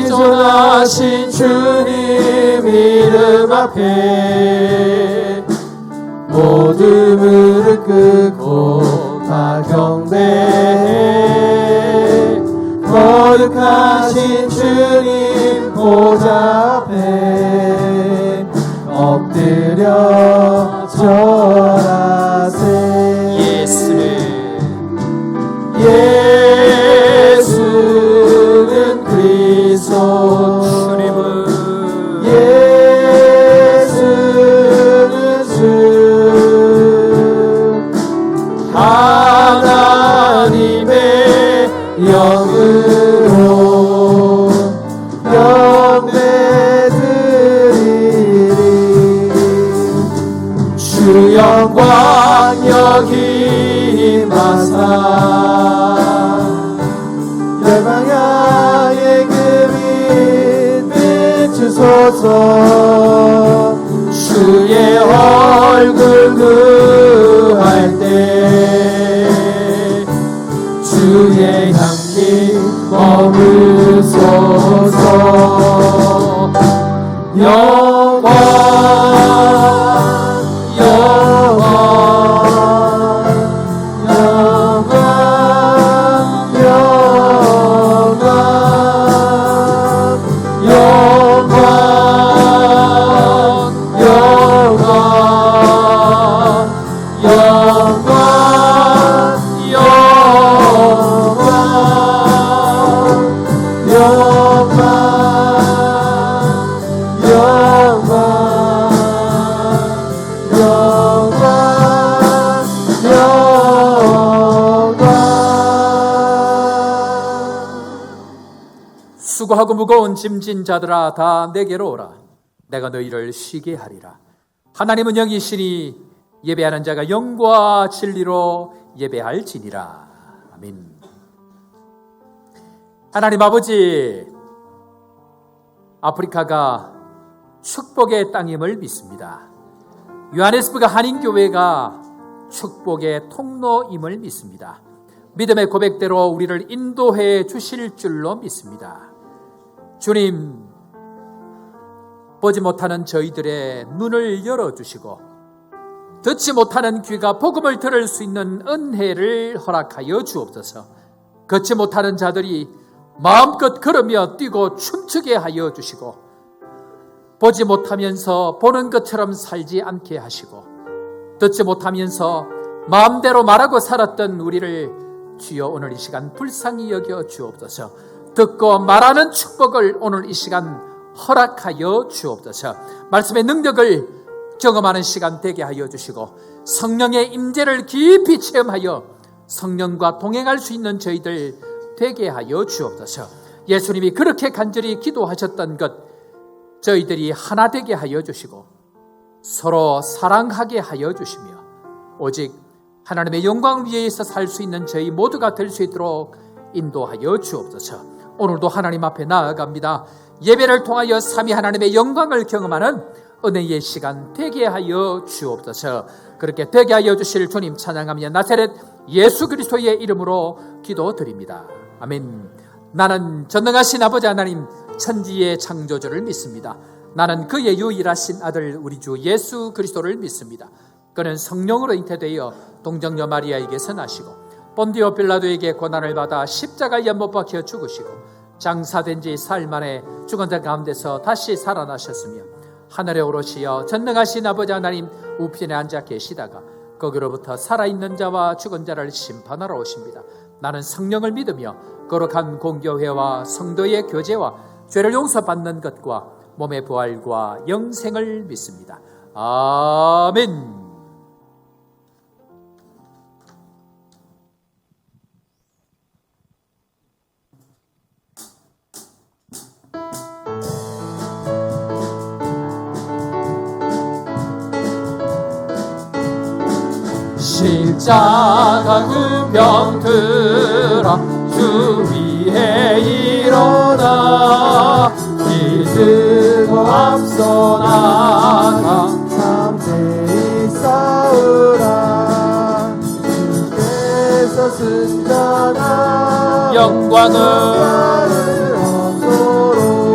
의존하신 주님 이름 앞에 모두 무릎 꿇고 다 경배해. 거룩하신 주님 보좌 앞에 엎드려 절하세. 예수는 그리스도, 예수는 주, 하나님의 영으로 영배드리리. 주 영광 여기 임하사 열방향에 금이 비추소서. 주의 얼굴 구할 때 주의 향기 머무소서. 영광 수고하고 무거운 짐진 자들아 다 내게로 오라. 내가 너희를 쉬게 하리라. 하나님은 영이시니 예배하는 자가 영과 진리로 예배할지니라. 아멘. 하나님 아버지, 아프리카가 축복의 땅임을 믿습니다. 요하네스부르크 한인교회가 축복의 통로임을 믿습니다. 믿음의 고백대로 우리를 인도해 주실 줄로 믿습니다. 주님, 보지 못하는 저희들의 눈을 열어주시고 듣지 못하는 귀가 복음을 들을 수 있는 은혜를 허락하여 주옵소서. 걷지 못하는 자들이 마음껏 걸으며 뛰고 춤추게 하여 주시고 보지 못하면서 보는 것처럼 살지 않게 하시고 듣지 못하면서 마음대로 말하고 살았던 우리를 주여 오늘 이 시간 불쌍히 여겨 주옵소서. 듣고 말하는 축복을 오늘 이 시간 허락하여 주옵소서. 말씀의 능력을 경험하는 시간 되게 하여 주시고 성령의 임재를 깊이 체험하여 성령과 동행할 수 있는 저희들 되게 하여 주옵소서. 예수님이 그렇게 간절히 기도하셨던 것 저희들이 하나 되게 하여 주시고 서로 사랑하게 하여 주시며 오직 하나님의 영광 위에서 살 수 있는 저희 모두가 될 수 있도록 인도하여 주옵소서. 오늘도 하나님 앞에 나아갑니다. 예배를 통하여 삼위 하나님의 영광을 경험하는 은혜의 시간 되게 하여 주옵소서. 그렇게 되게 하여 주실 주님 찬양하며 나사렛 예수 그리스도의 이름으로 기도드립니다. 아멘. 나는 전능하신 아버지 하나님 천지의 창조주를 믿습니다. 나는 그의 유일하신 아들 우리 주 예수 그리스도를 믿습니다. 그는 성령으로 잉태되어 동정녀 마리아에게서 나시고 본디오 빌라도에게 고난을 받아 십자가에 못 박혀 죽으시고 장사된 지 사흘 만에 죽은 자 가운데서 다시 살아나셨으며 하늘에 오르시어 전능하신 아버지 하나님 우편에 앉아 계시다가 거기로부터 살아있는 자와 죽은 자를 심판하러 오십니다. 나는 성령을 믿으며 거룩한 공교회와 성도의 교제와 죄를 용서받는 것과 몸의 부활과 영생을 믿습니다. 아멘. 십자가 그 병들어 주 위에 일어나 믿음으로 앞서 나가 담대히 싸우라. 주께서 승천하 영광을 얻도록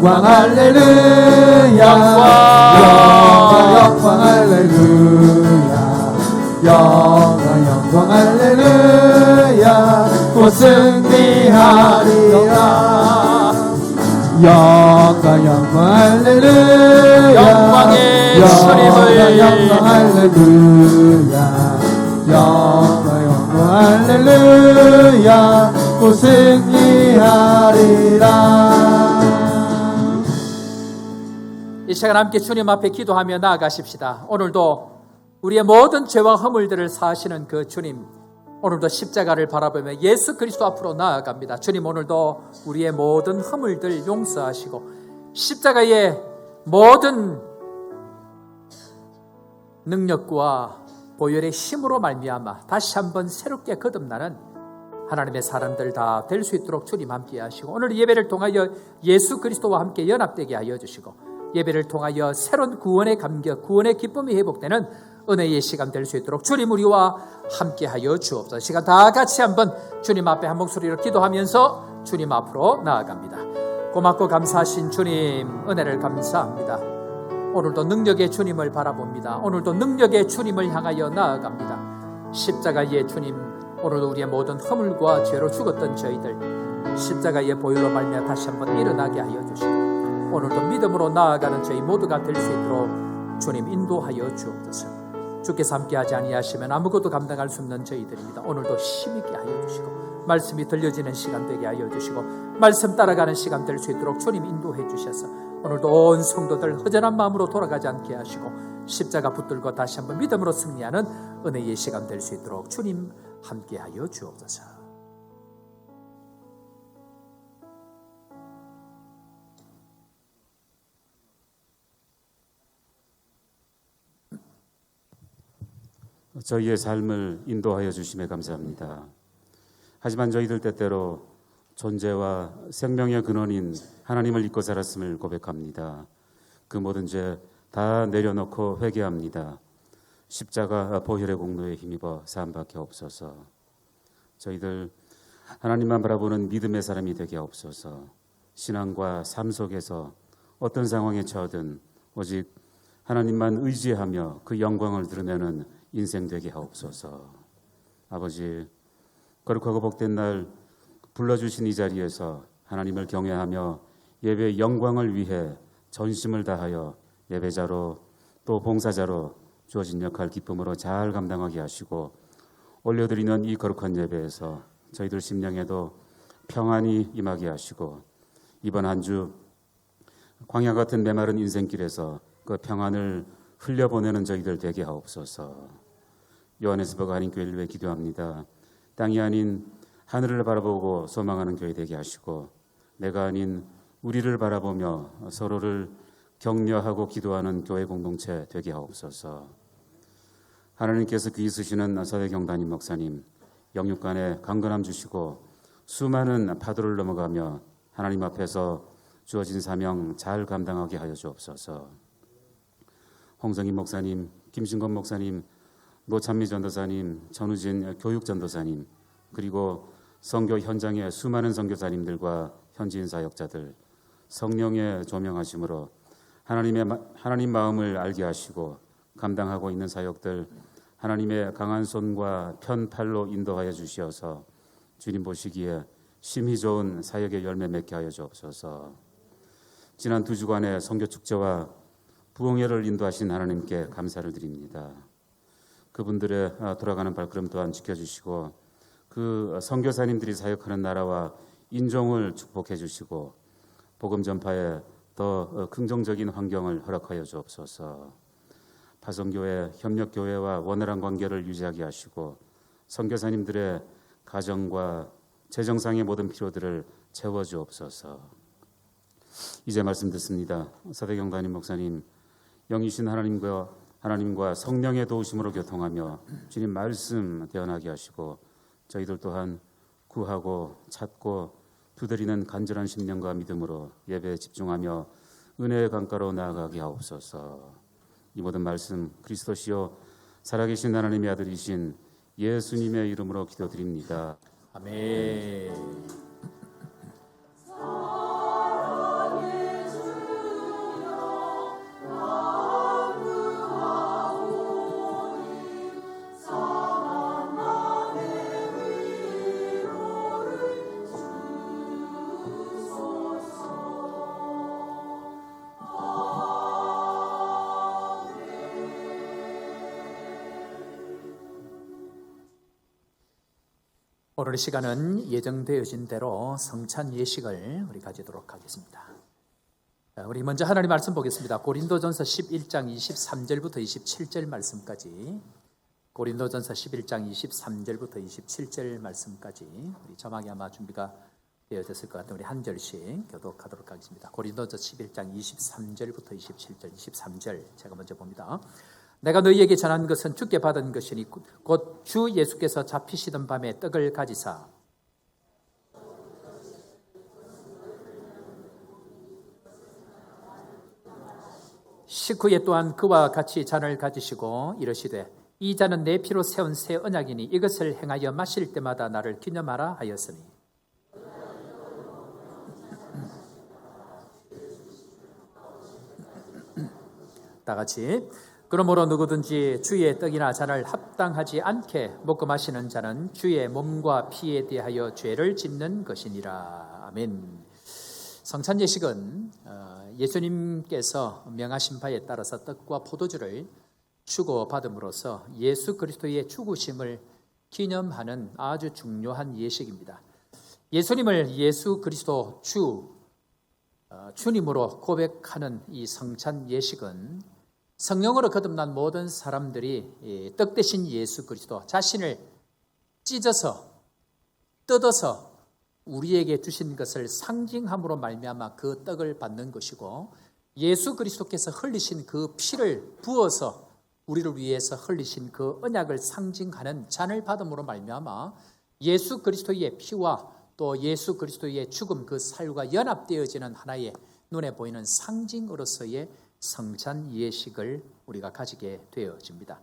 영광 할렐루야 영광 할렐루야 영광 할렐루야 곧 승리하리라 영광 할렐루야 영광의 주님을 영광 할렐루야 영광 할렐루야 곧 승리하리라. 이 시간 함께 주님 앞에 기도하며 나아가십시다. 오늘도 우리의 모든 죄와 허물들을 사하시는 그 주님, 오늘도 십자가를 바라보며 예수 그리스도 앞으로 나아갑니다. 주님, 오늘도 우리의 모든 허물들 용서하시고 십자가의 모든 능력과 보혈의 힘으로 말미암아 다시 한번 새롭게 거듭나는 하나님의 사람들 다 될 수 있도록 주님 함께 하시고, 오늘 예배를 통하여 예수 그리스도와 함께 연합되게 하여 주시고, 예배를 통하여 새로운 구원의 감격, 구원의 기쁨이 회복되는 은혜의 시간 될 수 있도록 주님 우리와 함께 하여 주옵소서. 시간 다 같이 한번 주님 앞에 한 목소리로 기도하면서 주님 앞으로 나아갑니다. 고맙고 감사하신 주님, 은혜를 감사합니다. 오늘도 능력의 주님을 바라봅니다. 오늘도 능력의 주님을 향하여 나아갑니다. 십자가의 주님, 오늘도 우리의 모든 허물과 죄로 죽었던 저희들 십자가의 보혈로 말미암아 다시 한번 일어나게 하여 주시고, 오늘도 믿음으로 나아가는 저희 모두가 될 수 있도록 주님 인도하여 주옵소서. 주께서 함께하지 아니하시면 아무것도 감당할 수 없는 저희들입니다. 오늘도 힘있게 하여 주시고, 말씀이 들려지는 시간 되게 하여 주시고, 말씀 따라가는 시간 될 수 있도록 주님 인도해 주셔서 오늘도 온 성도들 허전한 마음으로 돌아가지 않게 하시고, 십자가 붙들고 다시 한번 믿음으로 승리하는 은혜의 시간 될 수 있도록 주님 함께하여 주옵소서. 저희의 삶을 인도하여 주심에 감사합니다. 하지만 저희들 때때로 존재와 생명의 근원인 하나님을 잊고 살았음을 고백합니다. 그 모든 죄 다 내려놓고 회개합니다. 십자가 보혈의 공로에 힘입어 사함받게 하옵소서. 저희들 하나님만 바라보는 믿음의 사람이 되게 하옵소서. 신앙과 삶 속에서 어떤 상황에 처하든 오직 하나님만 의지하며 그 영광을 드러내는 인생 되게 하옵소서. 아버지, 거룩하고 복된 날 불러주신 이 자리에서 하나님을 경외하며 예배의 영광을 위해 전심을 다하여 예배자로 또 봉사자로 주어진 역할 기쁨으로 잘 감당하게 하시고, 올려드리는 이 거룩한 예배에서 저희들 심령에도 평안이 임하게 하시고, 이번 한 주 광야 같은 메마른 인생길에서 그 평안을 흘려보내는 저희들 되게 하옵소서. 요한에스버그 한인교회를 위해 기도합니다. 땅이 아닌 하늘을 바라보고 소망하는 교회 되게 하시고, 내가 아닌 우리를 바라보며 서로를 격려하고 기도하는 교회 공동체 되게 하옵소서. 하나님께서 귀히 쓰시는 서대경 담임 목사님, 영육간에 강건함 주시고 수많은 파도를 넘어가며 하나님 앞에서 주어진 사명 잘 감당하게 하여 주옵소서. 홍성인 목사님, 김신건 목사님, 노찬미 전도사님, 전우진 교육전도사님, 그리고 선교 현장의 수많은 선교사님들과 현지인 사역자들 성령의 조명하심으로 하나님 마음을 알게 하시고 감당하고 있는 사역들 하나님의 강한 손과 편팔로 인도하여 주시어서 주님 보시기에 심히 좋은 사역의 열매 맺게 하여 주옵소서. 지난 2주간의 선교 축제와 부흥회를 인도하신 하나님께 감사를 드립니다. 그분들의 돌아가는 발걸음 또한 지켜주시고, 그 선교사님들이 사역하는 나라와 인종을 축복해 주시고, 복음 전파에 더 긍정적인 환경을 허락하여 주옵소서. 파송교회, 협력교회와 원활한 관계를 유지하게 하시고, 선교사님들의 가정과 재정상의 모든 필요들을 채워주옵소서. 이제 말씀 듣습니다. 서대경 담임 목사님, 영이신 하나님과 성령의 도우심으로 교통하며 주님 말씀 대언하게 하시고, 저희들 또한 구하고 찾고 두드리는 간절한 심령과 믿음으로 예배에 집중하며 은혜의 강가로 나아가게 하옵소서. 이 모든 말씀 그리스도시요 살아계신 하나님의 아들이신 예수님의 이름으로 기도드립니다. 아멘. 오늘 이 시간은 예정되어진 대로 성찬 예식을 우리 가지도록 하겠습니다. 우리 먼저 하나님 말씀 보겠습니다. 고린도전서 11장 23절부터 27절 말씀까지, 고린도전서 11장 23절부터 27절 말씀까지 우리 자막이 아마 준비가 되어졌을 것 같은데 우리 한 절씩 교독하도록 하겠습니다. 고린도전서 11장 23절부터 27절, 23절 제가 먼저 봅니다. 내가 너희에게 전한 것은 주께 받은 것이니 곧 주 예수께서 잡히시던 밤에 떡을 가지사 식후에 또한 그와 같이 잔을 가지시고 이르시되 이 잔은 내 피로 세운 새 언약이니 이것을 행하여 마실 때마다 나를 기념하라 하였으니 다 같이 그러므로 누구든지 주의 떡이나 잔을 합당하지 않게 먹고 마시는 자는 주의 몸과 피에 대하여 죄를 짓는 것이니라. 아멘. 성찬 예식은 예수님께서 명하신 바에 따라서 떡과 포도주를 주고받음으로써 예수 그리스도의 죽으심을 기념하는 아주 중요한 예식입니다. 예수님을 예수 그리스도 주님으로 고백하는 이 성찬 예식은 성령으로 거듭난 모든 사람들이 떡 대신 예수 그리스도 자신을 찢어서 뜯어서 우리에게 주신 것을 상징함으로 말미암아 그 떡을 받는 것이고, 예수 그리스도께서 흘리신 그 피를 부어서 우리를 위해서 흘리신 그 언약을 상징하는 잔을 받음으로 말미암아 예수 그리스도의 피와 또 예수 그리스도의 죽음, 그 살과 연합되어지는 하나의 눈에 보이는 상징으로서의 성찬 예식을 우리가 가지게 되어집니다.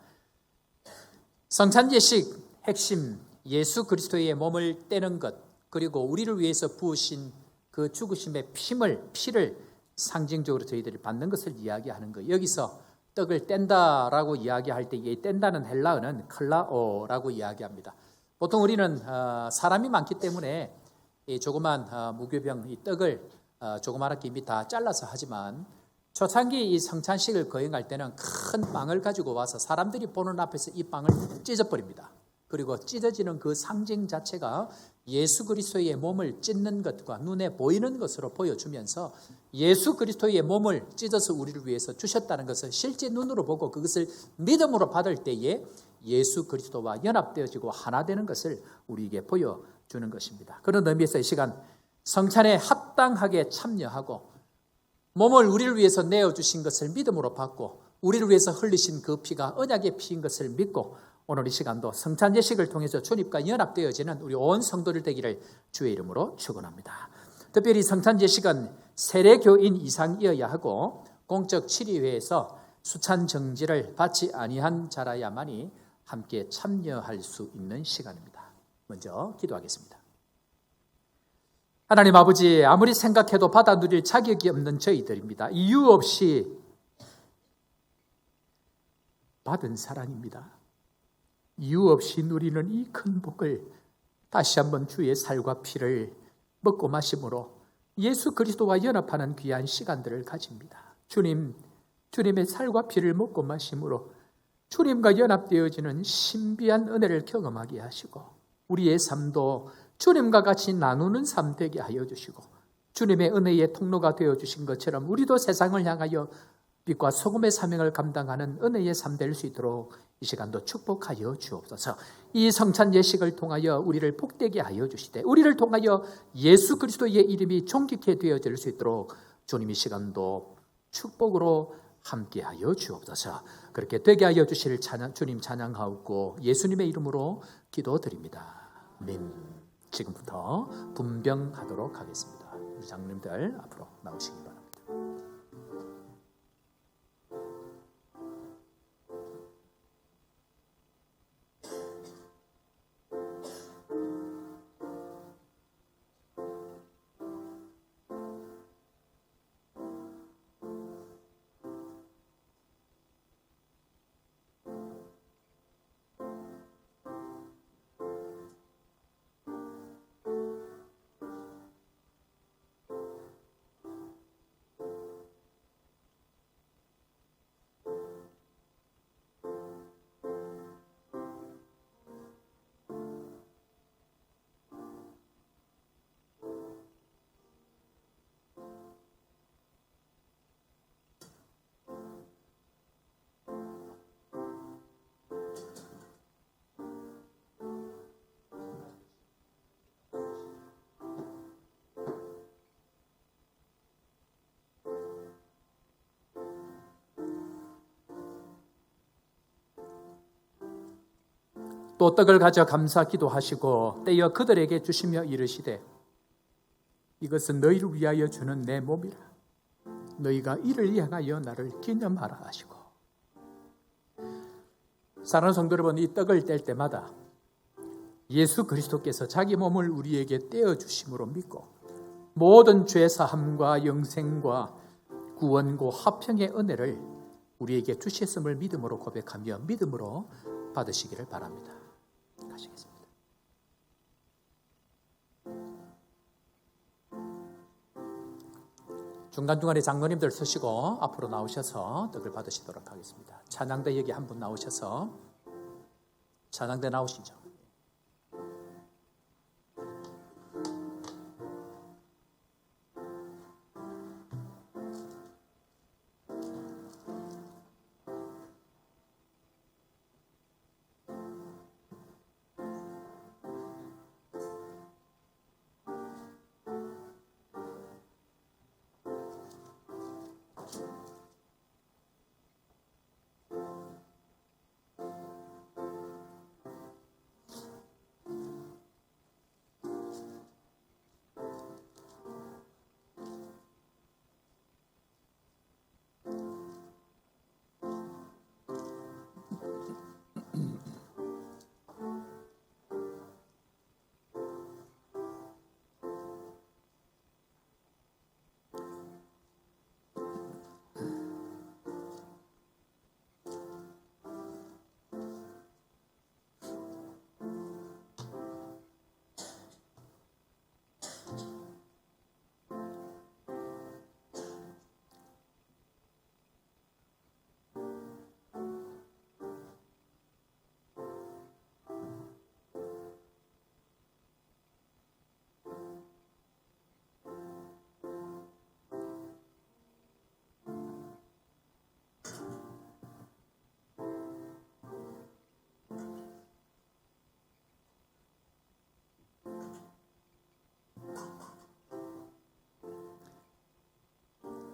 성찬 예식 핵심, 예수 그리스도의 몸을 떼는 것, 그리고 우리를 위해서 부으신 그 죽으심의 피를 상징적으로 저희들이 받는 것을 이야기하는 거예요. 여기서 떡을 뗀다라고 이야기할 때 이 뗀다는 헬라어는 클라오라고 이야기합니다. 보통 우리는 사람이 많기 때문에 이 조그만 무교병 이 떡을 조그맣게 이미 다 잘라서 하지만, 초창기 이 성찬식을 거행할 때는 큰 빵을 가지고 와서 사람들이 보는 앞에서 이 빵을 찢어버립니다. 그리고 찢어지는 그 상징 자체가 예수 그리스도의 몸을 찢는 것과 눈에 보이는 것으로 보여주면서 예수 그리스도의 몸을 찢어서 우리를 위해서 주셨다는 것을 실제 눈으로 보고 그것을 믿음으로 받을 때에 예수 그리스도와 연합되어지고 하나 되는 것을 우리에게 보여주는 것입니다. 그런 의미에서 이 시간 성찬에 합당하게 참여하고 몸을 우리를 위해서 내어주신 것을 믿음으로 받고 우리를 위해서 흘리신 그 피가 언약의 피인 것을 믿고 오늘 이 시간도 성찬 예식을 통해서 주님과 연합되어지는 우리 온 성도들 되기를 주의 이름으로 축원합니다. 특별히 성찬 예식은 세례교인 이상이어야 하고 공적 치리회에서 수찬 정지를 받지 아니한 자라야만이 함께 참여할 수 있는 시간입니다. 먼저 기도하겠습니다. 하나님 아버지, 아무리 생각해도 받아 누릴 자격이 없는 저희들입니다. 이유 없이 받은 사랑입니다. 이유 없이 누리는 이 큰 복을 다시 한번 주의 살과 피를 먹고 마심으로 예수 그리스도와 연합하는 귀한 시간들을 가집니다. 주님의 살과 피를 먹고 마심으로 주님과 연합되어지는 신비한 은혜를 경험하게 하시고 우리의 삶도 주님과 같이 나누는 삶 되게 하여 주시고 주님의 은혜의 통로가 되어주신 것처럼 우리도 세상을 향하여 빛과 소금의 사명을 감당하는 은혜의 삶 될 수 있도록 이 시간도 축복하여 주옵소서. 이 성찬 예식을 통하여 우리를 복되게 하여 주시되 우리를 통하여 예수 그리스도의 이름이 존귀케 되어질 수 있도록 주님 이 시간도 축복으로 함께하여 주옵소서. 그렇게 되게 하여 주실 주님 찬양하옵고 예수님의 이름으로 기도드립니다. 아멘. 지금부터 분병하도록 하겠습니다. 우리 장로님들 앞으로 나오시기 바랍니다. 또 떡을 가져 감사 기도하시고 떼어 그들에게 주시며 이르시되 이것은 너희를 위하여 주는 내 몸이라. 너희가 이를 향하여 나를 기념하라 하시고. 사랑하는 성도 여러분, 이 떡을 뗄 때마다 예수 그리스도께서 자기 몸을 우리에게 떼어 주심으로 믿고 모든 죄 사함과 영생과 구원과 화평의 은혜를 우리에게 주셨음을 믿음으로 고백하며 믿음으로 받으시기를 바랍니다. 가시겠습니다. 중간중간에 장로님들 서시고 앞으로 나오셔서 떡을 받으시도록 하겠습니다. 찬양대 여기 한 분 나오셔서 찬양대 나오시죠.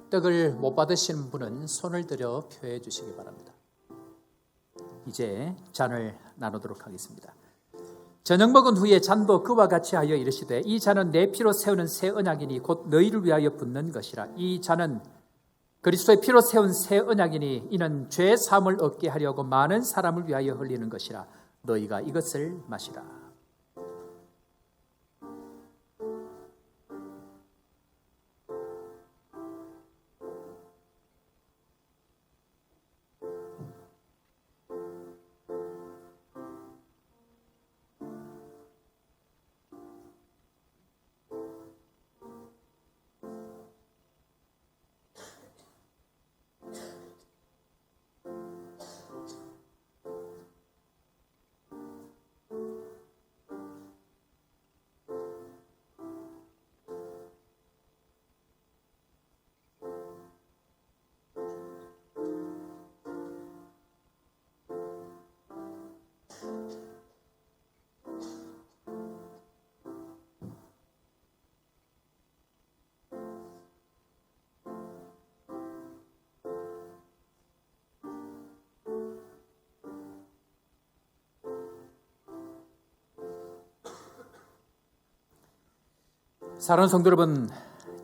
떡을 못 받으시는 분은 손을 들여 표해 주시기 바랍니다. 이제 잔을 나누도록 하겠습니다. 저녁 먹은 후에 잔도 그와 같이 하여 이르시되 이 잔은 내 피로 세우는 새 언약이니 곧 너희를 위하여 붓는 것이라. 이 잔은 그리스도의 피로 세운 새 언약이니 이는 죄 사함을 얻게 하려고 많은 사람을 위하여 흘리는 것이라. 너희가 이것을 마시라. 사랑하는 성도 여러분,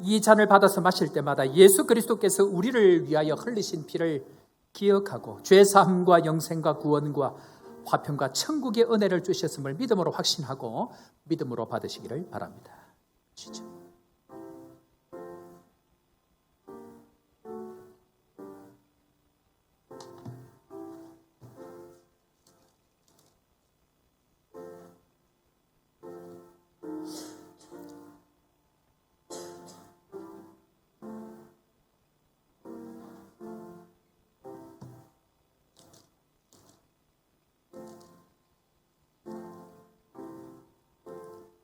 이 잔을 받아서 마실 때마다 예수 그리스도께서 우리를 위하여 흘리신 피를 기억하고 죄사함과 영생과 구원과 화평과 천국의 은혜를 주셨음을 믿음으로 확신하고 믿음으로 받으시기를 바랍니다. 진짜.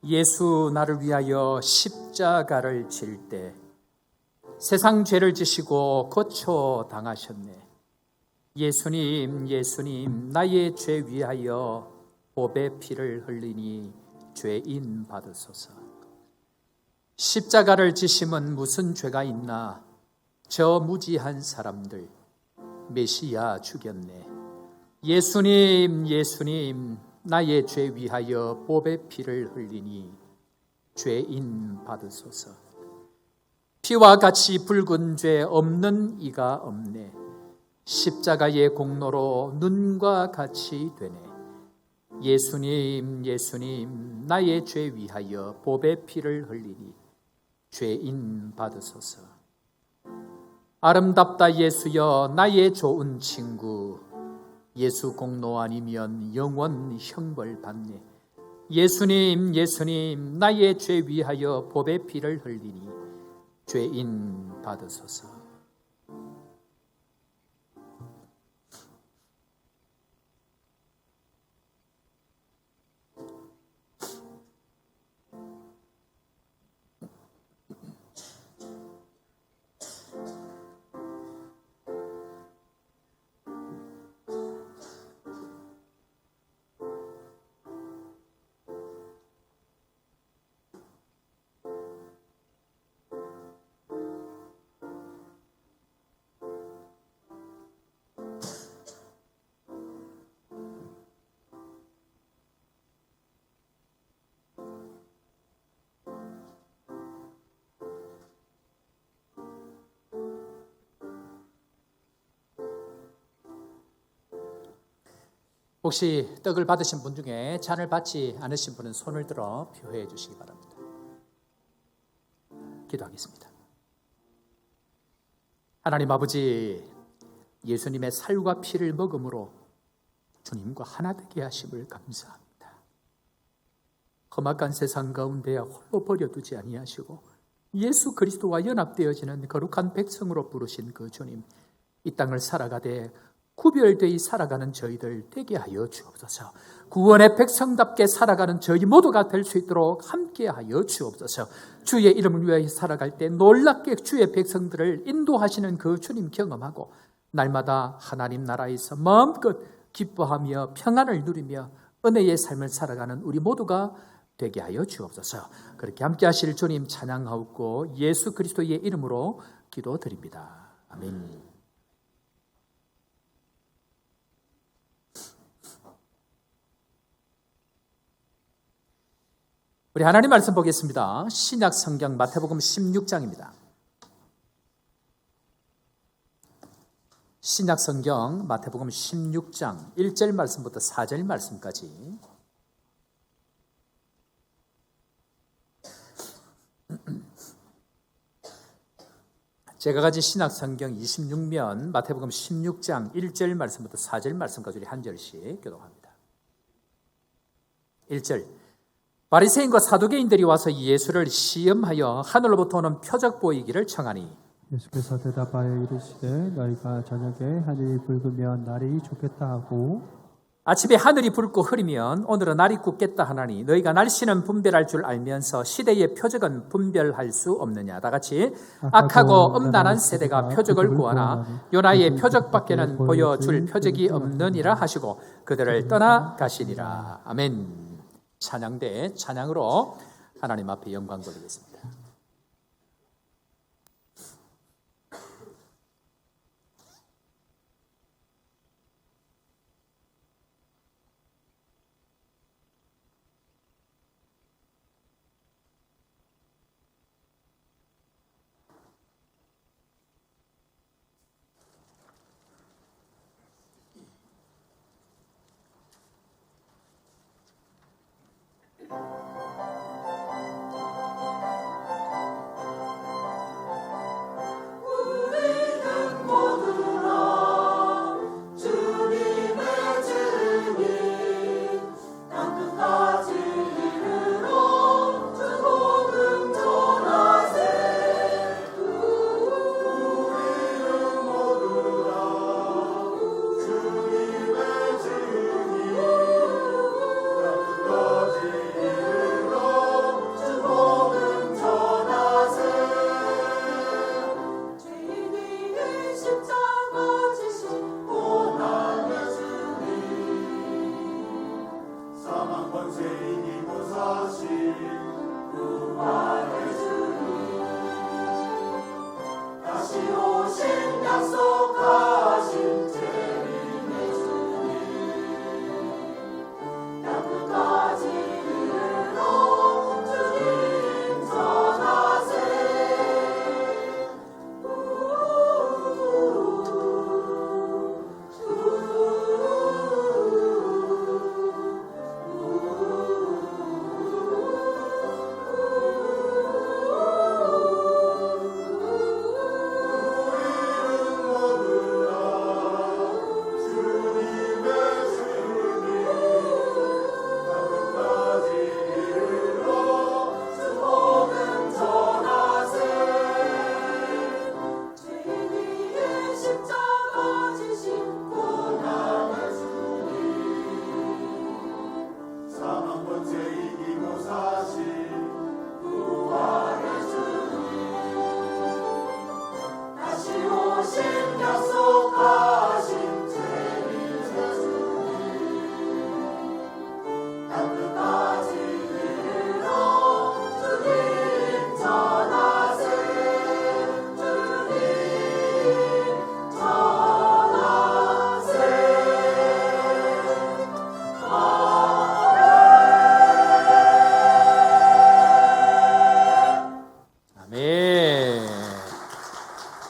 예수 나를 위하여 십자가를 질 때 세상 죄를 지시고 고쳐 당하셨네. 예수님, 예수님, 나의 죄 위하여 보배 피를 흘리니 죄인 받으소서. 십자가를 지심은 무슨 죄가 있나? 저 무지한 사람들 메시아 죽였네. 예수님, 예수님, 나의 죄 위하여 법의 피를 흘리니 죄인 받으소서. 피와 같이 붉은 죄 없는 이가 없네. 십자가의 공로로 눈과 같이 되네. 예수님 예수님 나의 죄 위하여 법의 피를 흘리니 죄인 받으소서. 아름답다 예수여 나의 좋은 친구. 예수 공로 아니면 영원 형벌 받네. 예수님 예수님 나의 죄 위하여 법의 피를 흘리니 죄인 받으소서. 혹시 떡을 받으신 분 중에 잔을 받지 않으신 분은 손을 들어 표해 주시기 바랍니다. 기도하겠습니다. 하나님 아버지, 예수님의 살과 피를 먹음으로 주님과 하나 되게 하심을 감사합니다. 험악한 세상 가운데 홀로 버려두지 아니하시고 예수 그리스도와 연합되어지는 거룩한 백성으로 부르신 그 주님, 이 땅을 살아가되 구별되이 살아가는 저희들 되게 하여 주옵소서. 구원의 백성답게 살아가는 저희 모두가 될 수 있도록 함께 하여 주옵소서. 주의 이름을 위하여 살아갈 때 놀랍게 주의 백성들을 인도하시는 그 주님 경험하고 날마다 하나님 나라에서 마음껏 기뻐하며 평안을 누리며 은혜의 삶을 살아가는 우리 모두가 되게 하여 주옵소서. 그렇게 함께 하실 주님 찬양하옵고 예수 그리스도의 이름으로 기도드립니다. 아멘. 우리 하나님 말씀 보겠습니다. 신약 성경 마태복음 16장입니다. 신약 성경 마태복음 16장 1절 말씀부터 4절 말씀까지. 제가 가진 신약 성경 26면 마태복음 16장 1절 말씀부터 4절 말씀까지 우리 한 절씩 교독합니다. 1절. 바리새인과 사두개인들이 와서 예수를 시험하여 하늘로부터 오는 표적 보이기를 청하니 예수께서 대답하여 이르시되 너희가 저녁에 하늘이 붉으면 날이 좋겠다 하고 아침에 하늘이 붉고 흐리면 오늘은 날이 굳겠다 하나니 너희가 날씨는 분별할 줄 알면서 시대의 표적은 분별할 수 없느냐. 다 같이 악하고 음란한 세대가 표적을 구하나 요나의 표적밖에는 보여줄 표적이 없느니라 하시고 그들을 떠나가시니라. 아멘. 찬양대 찬양으로 하나님 앞에 영광 돌리겠습니다.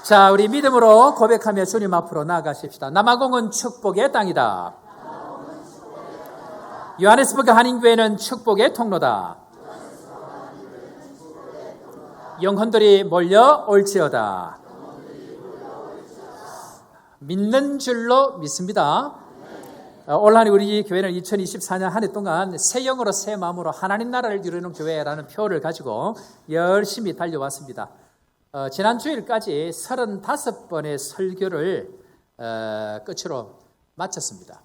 자, 우리 믿음으로 고백하며 주님 앞으로 나아가십시다. 남아공은 축복의 땅이다. 요하네스버그 한인교회는 축복의 통로다. 영혼들이 몰려 올지어다. 믿는 줄로 믿습니다. 올 한해 우리 교회는 2024년 한 해 동안 새 영으로 새 마음으로 하나님 나라를 이루는 교회라는 표를 가지고 열심히 달려왔습니다. 지난 주일까지 35번의 설교를 끝으로 마쳤습니다.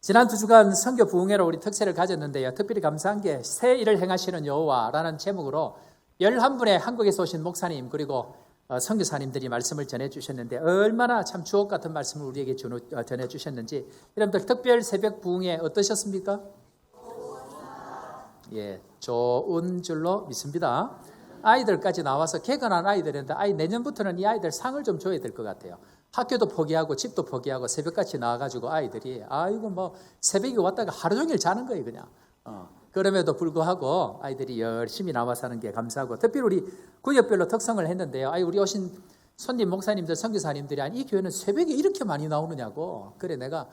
지난 2주간 선교 부흥회로 우리 특세를 가졌는데요. 특별히 감사한 게 새 일을 행하시는 여호와라는 제목으로 11분의 한국에서 오신 목사님 그리고 선교사님들이 말씀을 전해주셨는데 얼마나 참 주옥 같은 말씀을 우리에게 전해주셨는지 여러분들 특별 새벽 부흥회 어떠셨습니까? 예, 좋은 줄로 믿습니다. 아이들까지 나와서 개건한 아이들인데 내년부터는 이 아이들 상을 좀 줘야 될 것 같아요. 학교도 포기하고 집도 포기하고 새벽같이 나와가지고 아이들이 뭐 새벽에 왔다가 하루 종일 자는 거예요 그냥. 그럼에도 불구하고 아이들이 열심히 나와서 하는 게 감사하고 특별히 우리 구역별로 특성을 했는데요. 우리 오신 손님 목사님들 선교사님들이 이 교회는 새벽에 이렇게 많이 나오느냐고. 그래 내가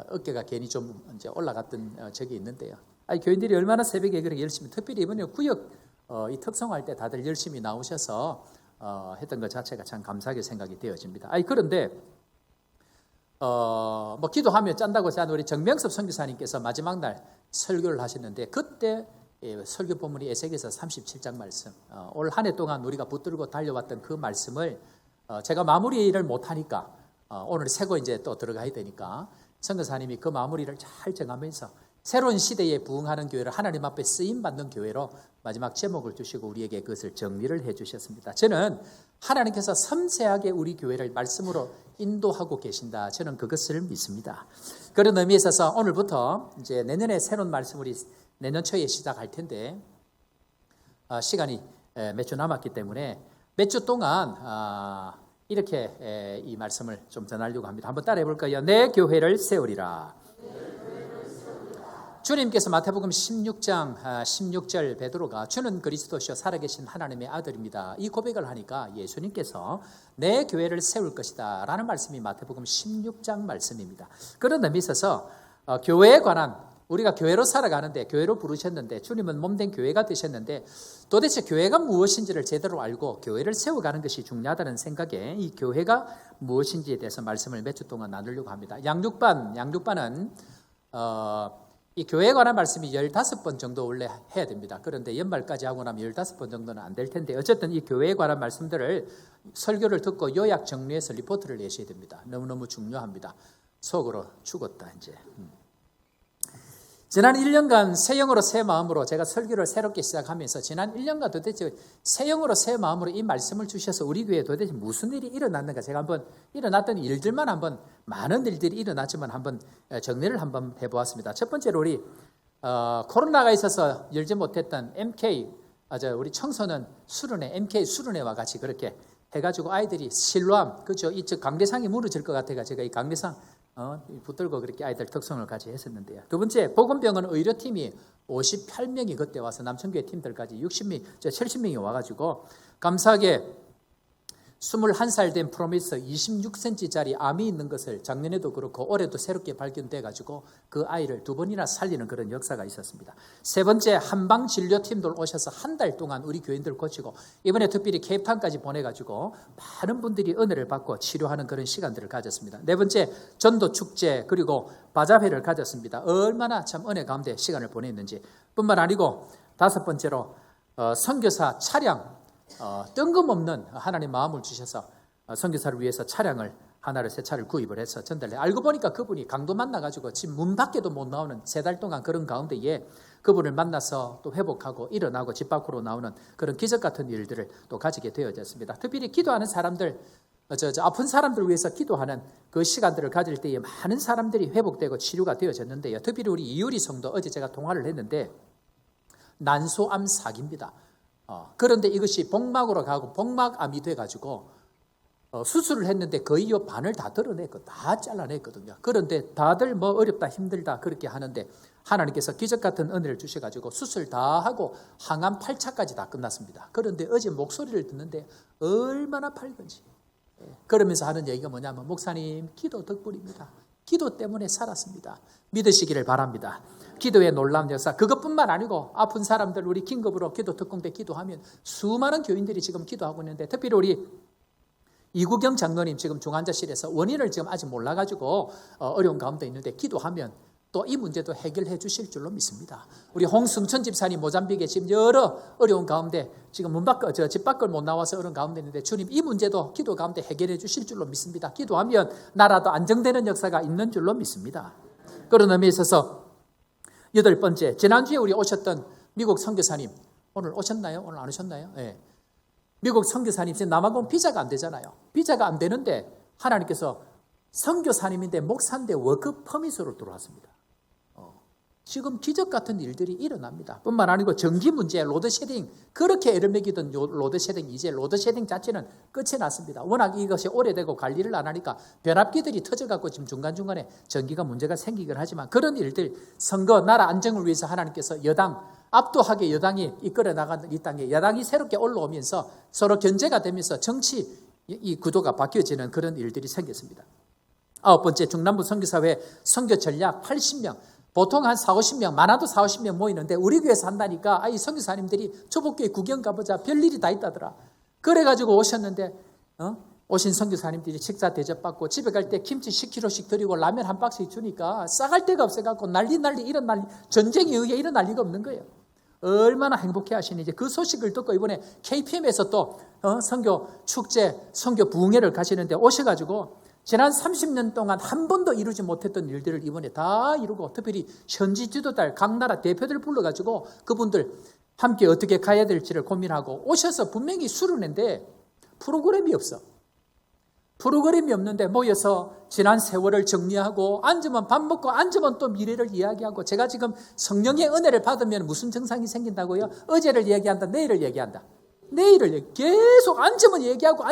어깨가 괜히 좀 이제 올라갔던 적이 있는데요. 교인들이 얼마나 새벽에 그렇게 열심히 특별히 이번에 구역 이 특성할 때 다들 열심히 나오셔서 했던 것 자체가 참 감사하게 생각이 되어집니다. 그런데 뭐 기도하며 짠다고 해서 우리 정명섭 선교사님께서 마지막 날 설교를 하셨는데 그때 설교 본문이 에스겔서 37장 말씀 올 한 해 동안 우리가 붙들고 달려왔던 그 말씀을 제가 마무리를 못하니까 오늘 새거 이제 또 들어가야 되니까 선교사님이 그 마무리를 잘 정하면서 새로운 시대에 부응하는 교회를 하나님 앞에 쓰임받는 교회로 마지막 제목을 주시고 우리에게 그것을 정리를 해 주셨습니다. 저는 하나님께서 섬세하게 우리 교회를 말씀으로 인도하고 계신다. 저는 그것을 믿습니다. 그런 의미에 있어서 오늘부터 이제 내년에 새로운 말씀 우리 내년 초에 시작할 텐데 시간이 몇 주 남았기 때문에 몇 주 동안 이렇게 이 말씀을 좀 전하려고 합니다. 한번 따라해 볼까요? 내 교회를 세우리라. 주님께서 마태복음 16장 16절 베드로가 주는 그리스도시요 살아계신 하나님의 아들입니다. 이 고백을 하니까 예수님께서 내 교회를 세울 것이다 라는 말씀이 마태복음 16장 말씀입니다. 그런 의미에 있어서 교회에 관한 우리가 교회로 살아가는데 교회로 부르셨는데 주님은 몸된 교회가 되셨는데 도대체 교회가 무엇인지를 제대로 알고 교회를 세워가는 것이 중요하다는 생각에 이 교회가 무엇인지에 대해서 말씀을 몇 주 동안 나누려고 합니다. 양육반은 이 교회에 관한 말씀이 15번 정도 원래 해야 됩니다. 그런데 연말까지 하고 나면 15번 정도는 안 될 텐데 어쨌든 이 교회에 관한 말씀들을 설교를 듣고 요약 정리해서 리포트를 내셔야 됩니다. 너무너무 중요합니다. 속으로 죽었다 이제. 지난 1년간 새 영으로 새 마음으로 제가 설교를 새롭게 시작하면서 지난 1년간 도대체 새 영으로 새 마음으로 이 말씀을 주셔서 우리 교회에 도대체 무슨 일이 일어났는가 제가 한번 일어났던 일들만 한번 많은 일들이 일어났지만 한번 정리를 한번 해보았습니다. 첫 번째로 우리 코로나가 있어서 열지 못했던 MK 우리 청소년 수련회 MK 수련회와 같이 그렇게 해가지고 아이들이 실로암 그죠 이쪽 강대상이 무너질 것 같아가 제가 이 강대상 붙들고 그렇게 아이들 특성을 같이 했었는데요. 두 번째, 복음병원 의료팀이 58명이 그때 와서 남천교회 팀들까지 60명, 70명이 와가지고 감사하게 21살 된 프로미스 26cm짜리 암이 있는 것을 작년에도 그렇고 올해도 새롭게 발견돼가지고 그 아이를 2번이나 살리는 그런 역사가 있었습니다. 세 번째, 한방진료팀들 오셔서 한 달 동안 우리 교인들 고치고 이번에 특별히 케이프타운까지 보내가지고 많은 분들이 은혜를 받고 치료하는 그런 시간들을 가졌습니다. 네 번째, 전도축제 그리고 바자회를 가졌습니다. 얼마나 참 은혜 가운데 시간을 보냈는지 뿐만 아니고 다섯 번째로 선교사 차량 뜬금없는 하나님 마음을 주셔서 선교사를 위해서 차량을 하나를 새 차를 구입을 해서 전달해. 알고 보니까 그분이 강도 만나가지고 지금 문 밖에도 못 나오는 3달 동안 그런 가운데에 그분을 만나서 또 회복하고 일어나고 집 밖으로 나오는 그런 기적 같은 일들을 또 가지게 되어졌습니다. 특별히 기도하는 사람들, 아픈 사람들을 위해서 기도하는 그 시간들을 가질 때에 많은 사람들이 회복되고 치료가 되어졌는데요. 특별히 우리 이유리 성도 어제 제가 통화를 했는데 난소암 사기입니다. 그런데 이것이 복막으로 가고 복막암이 돼가지고 수술을 했는데 거의 반을 다 드러냈고 다 잘라냈거든요. 그런데 다들 뭐 어렵다 힘들다 그렇게 하는데 하나님께서 기적 같은 은혜를 주셔가지고 수술 다 하고 항암 8차까지 다 끝났습니다. 그런데 어제 목소리를 듣는데 얼마나 밝은지. 그러면서 하는 얘기가 뭐냐면 목사님 기도 덕분입니다. 기도 때문에 살았습니다. 믿으시기를 바랍니다. 기도의 놀라운 역사, 그것뿐만 아니고 아픈 사람들 우리 긴급으로 기도 특공대 기도하면 수많은 교인들이 지금 기도하고 있는데, 특별히 우리 이구경 장로님 지금 중환자실에서 원인을 지금 아직 몰라가지고 어려운 가운데 있는데 기도하면 또 이 문제도 해결해 주실 줄로 믿습니다. 우리 홍승천 집사님 모잠비크에 지금 여러 어려운 가운데 지금 집 밖을 못 나와서 어려운 가운데 있는데 주님 이 문제도 기도 가운데 해결해 주실 줄로 믿습니다. 기도하면 나라도 안정되는 역사가 있는 줄로 믿습니다. 그런 의미에 있어서 8번째, 지난주에 우리 오셨던 미국 선교사님, 오늘 오셨나요? 오늘 안 오셨나요? 네. 미국 선교사님 지금 남아공 비자가 안 되잖아요. 비자가 안 되는데 하나님께서 선교사님인데 목사인데 워크 퍼밋으로 들어왔습니다. 지금 기적 같은 일들이 일어납니다. 뿐만 아니고 전기 문제, 로드쉐딩, 그렇게 애를 로드쉐딩, 이제 로드쉐딩 자체는 끝이 났습니다. 워낙 이것이 오래되고 관리를 안 하니까 변압기들이 터져갖고 지금 중간중간에 전기가 문제가 생기긴 하지만 그런 일들, 선거, 나라 안정을 위해서 하나님께서 여당, 압도하게 여당이 이끌어 나가는 이 땅에 야당이 새롭게 올라오면서 서로 견제가 되면서 정치 이 구도가 바뀌어지는 그런 일들이 생겼습니다. 9번째, 중남부 선교사회 선교 전략 80명, 보통 한 40-50명, 많아도 40-50명 모이는데 우리 교회에서 한다니까 이 선교사님들이 초복교회 구경 가보자 별일이 다 있다더라. 그래가지고 오셨는데 오신 선교사님들이 식사 대접받고 집에 갈 때 김치 10kg씩 드리고 라면 한 박스씩 주니까 싸갈 데가 없어갖고 난리 이런 난리, 전쟁에 의해 이런 난리가 없는 거예요. 얼마나 행복해 하시는지 그 소식을 듣고 이번에 KPM에서 또 선교 축제, 선교 부흥회를 가시는데 오셔가지고 지난 30년 동안 한 번도 이루지 못했던 일들을 이번에 다 이루고, 특별히 현지 지도자 각 나라 대표들 불러가지고 그분들 함께 어떻게 가야 될지를 고민하고 오셔서 분명히 수련회인데 프로그램이 없어. 프로그램이 없는데 모여서 지난 세월을 정리하고 앉으면 밥 먹고 앉으면 또 미래를 이야기하고, 제가 지금 성령의 은혜를 받으면 무슨 증상이 생긴다고요? 어제를 얘기한다, 내일을 얘기한다. 내일을 계속 앉으면 얘기하고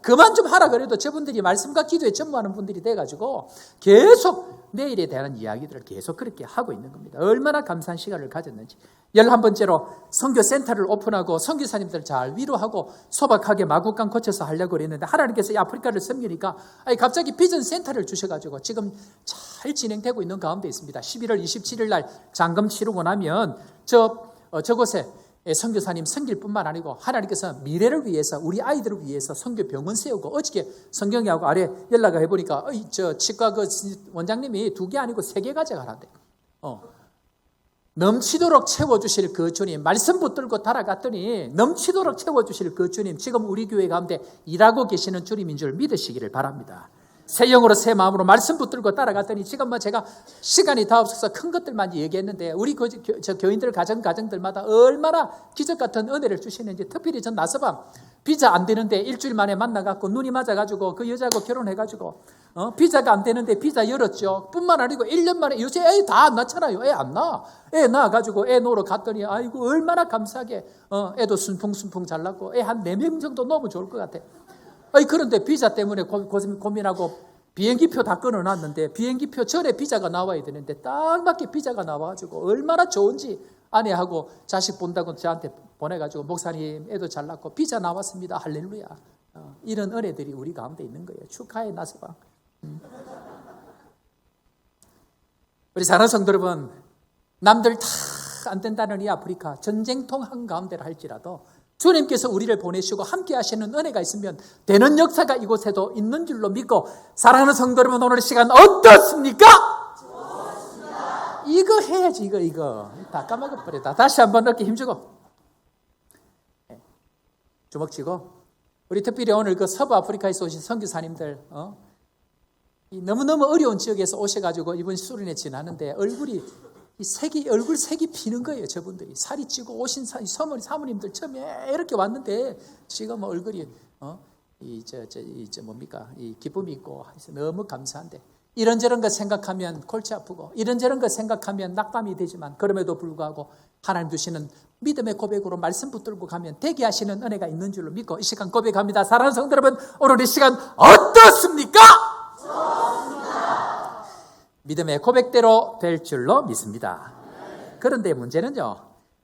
그만 좀 하라 그래도 저분들이 말씀과 기도에 전무하는 분들이 돼가지고 계속 내일에 대한 이야기들을 계속 그렇게 하고 있는 겁니다. 얼마나 감사한 시간을 가졌는지. 11번째로 선교센터를 오픈하고 선교사님들을 잘 위로하고 소박하게 마구간 고쳐서 하려고 그랬는데 하나님께서 이 아프리카를 섬기니까 갑자기 비전 센터를 주셔가지고 지금 잘 진행되고 있는 가운데 있습니다. 11월 27일 날 잔금 치르고 나면 저곳에 선교사님 섬길 뿐만 아니고 하나님께서 미래를 위해서 우리 아이들을 위해서 선교병원 세우고, 어저께 성경이하고 아래 연락을 해보니까 저 치과 그 원장님이 2개 아니고 3개 가져가란대. 넘치도록 채워주실 그 주님, 말씀 붙들고 달아갔더니 넘치도록 채워주실 그 주님, 지금 우리 교회 가운데 일하고 계시는 주님인 줄 믿으시기를 바랍니다. 새 영으로 새 마음으로 말씀 붙들고 따라갔더니 지금 제가 시간이 다 없어서 큰 것들만 얘기했는데 우리 저 교인들 가정들마다 얼마나 기적 같은 은혜를 주시는지, 특별히 전 나서방 비자 안 되는데 일주일 만에 만나갖고 눈이 맞아가지고 그 여자하고 결혼해가지고 비자가 안 되는데 비자 열었죠. 뿐만 아니고 1년 만에, 요새 애 다 안 낳잖아요. 애 안 낳아. 애 낳아가지고 애 놓으러 갔더니 아이고 얼마나 감사하게 애도 순풍순풍 잘 낳고 애 한 4명 정도 너무 좋을 것 같아. 그런데 비자 때문에 고민하고 비행기표 다 끊어놨는데 비행기표 전에 비자가 나와야 되는데 딱 맞게 비자가 나와가지고 얼마나 좋은지 아내하고 자식 본다고 저한테 보내가지고 목사님 애도 잘 낳고 비자 나왔습니다. 할렐루야. 이런 은혜들이 우리 가운데 있는 거예요. 축하해 나서방. 우리 사랑하는 성도 여러분, 남들 다 안 된다는 이 아프리카 전쟁통 한가운데를 할지라도 주님께서 우리를 보내시고 함께 하시는 은혜가 있으면 되는 역사가 이곳에도 있는 줄로 믿고, 사랑하는 성도 여러분, 오늘 시간 어떻습니까? 좋습니다. 이거 해야지. 이거 다 까먹어버렸다. 다시 한번 이렇게 힘주고 주먹 쥐고, 우리 특별히 오늘 그 서부 아프리카에서 오신 선교사님들 너무너무 어려운 지역에서 오셔가지고 이번 수련회 지나는데 얼굴 색이 피는 거예요. 저분들이 살이 찌고 오신 사모님들 처음에 이렇게 왔는데 지금 얼굴이 이 기쁨이 있고 해서 너무 감사한데, 이런저런 거 생각하면 골치 아프고 이런저런 거 생각하면 낙담이 되지만 그럼에도 불구하고 하나님 주시는 믿음의 고백으로 말씀 붙들고 가면 되게 하시는 은혜가 있는 줄로 믿고 이 시간 고백합니다. 사랑하는 성도 여러분, 오늘 이 시간 어떻습니까? 믿음의 고백대로 될 줄로 믿습니다. 그런데 문제는요,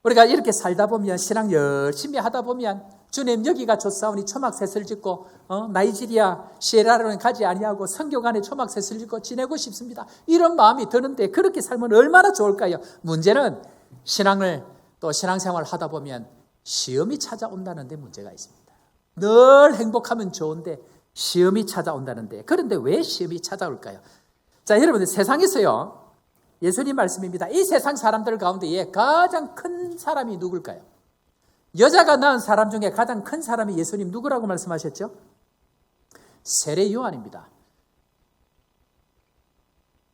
우리가 이렇게 살다 보면, 신앙 열심히 하다 보면, 주님 여기가 좋사오니 초막셋을 짓고 나이지리아 시에라레오네 가지 아니하고 선교 안에 초막셋을 짓고 지내고 싶습니다, 이런 마음이 드는데, 그렇게 살면 얼마나 좋을까요? 문제는 신앙을 또 신앙생활을 하다 보면 시험이 찾아온다는 데 문제가 있습니다. 늘 행복하면 좋은데 시험이 찾아온다는데, 그런데 왜 시험이 찾아올까요? 자, 여러분들, 세상에서요, 예수님 말씀입니다. 이 세상 사람들 가운데에 가장 큰 사람이 누굴까요? 여자가 낳은 사람 중에 가장 큰 사람이 예수님 누구라고 말씀하셨죠? 세례 요한입니다.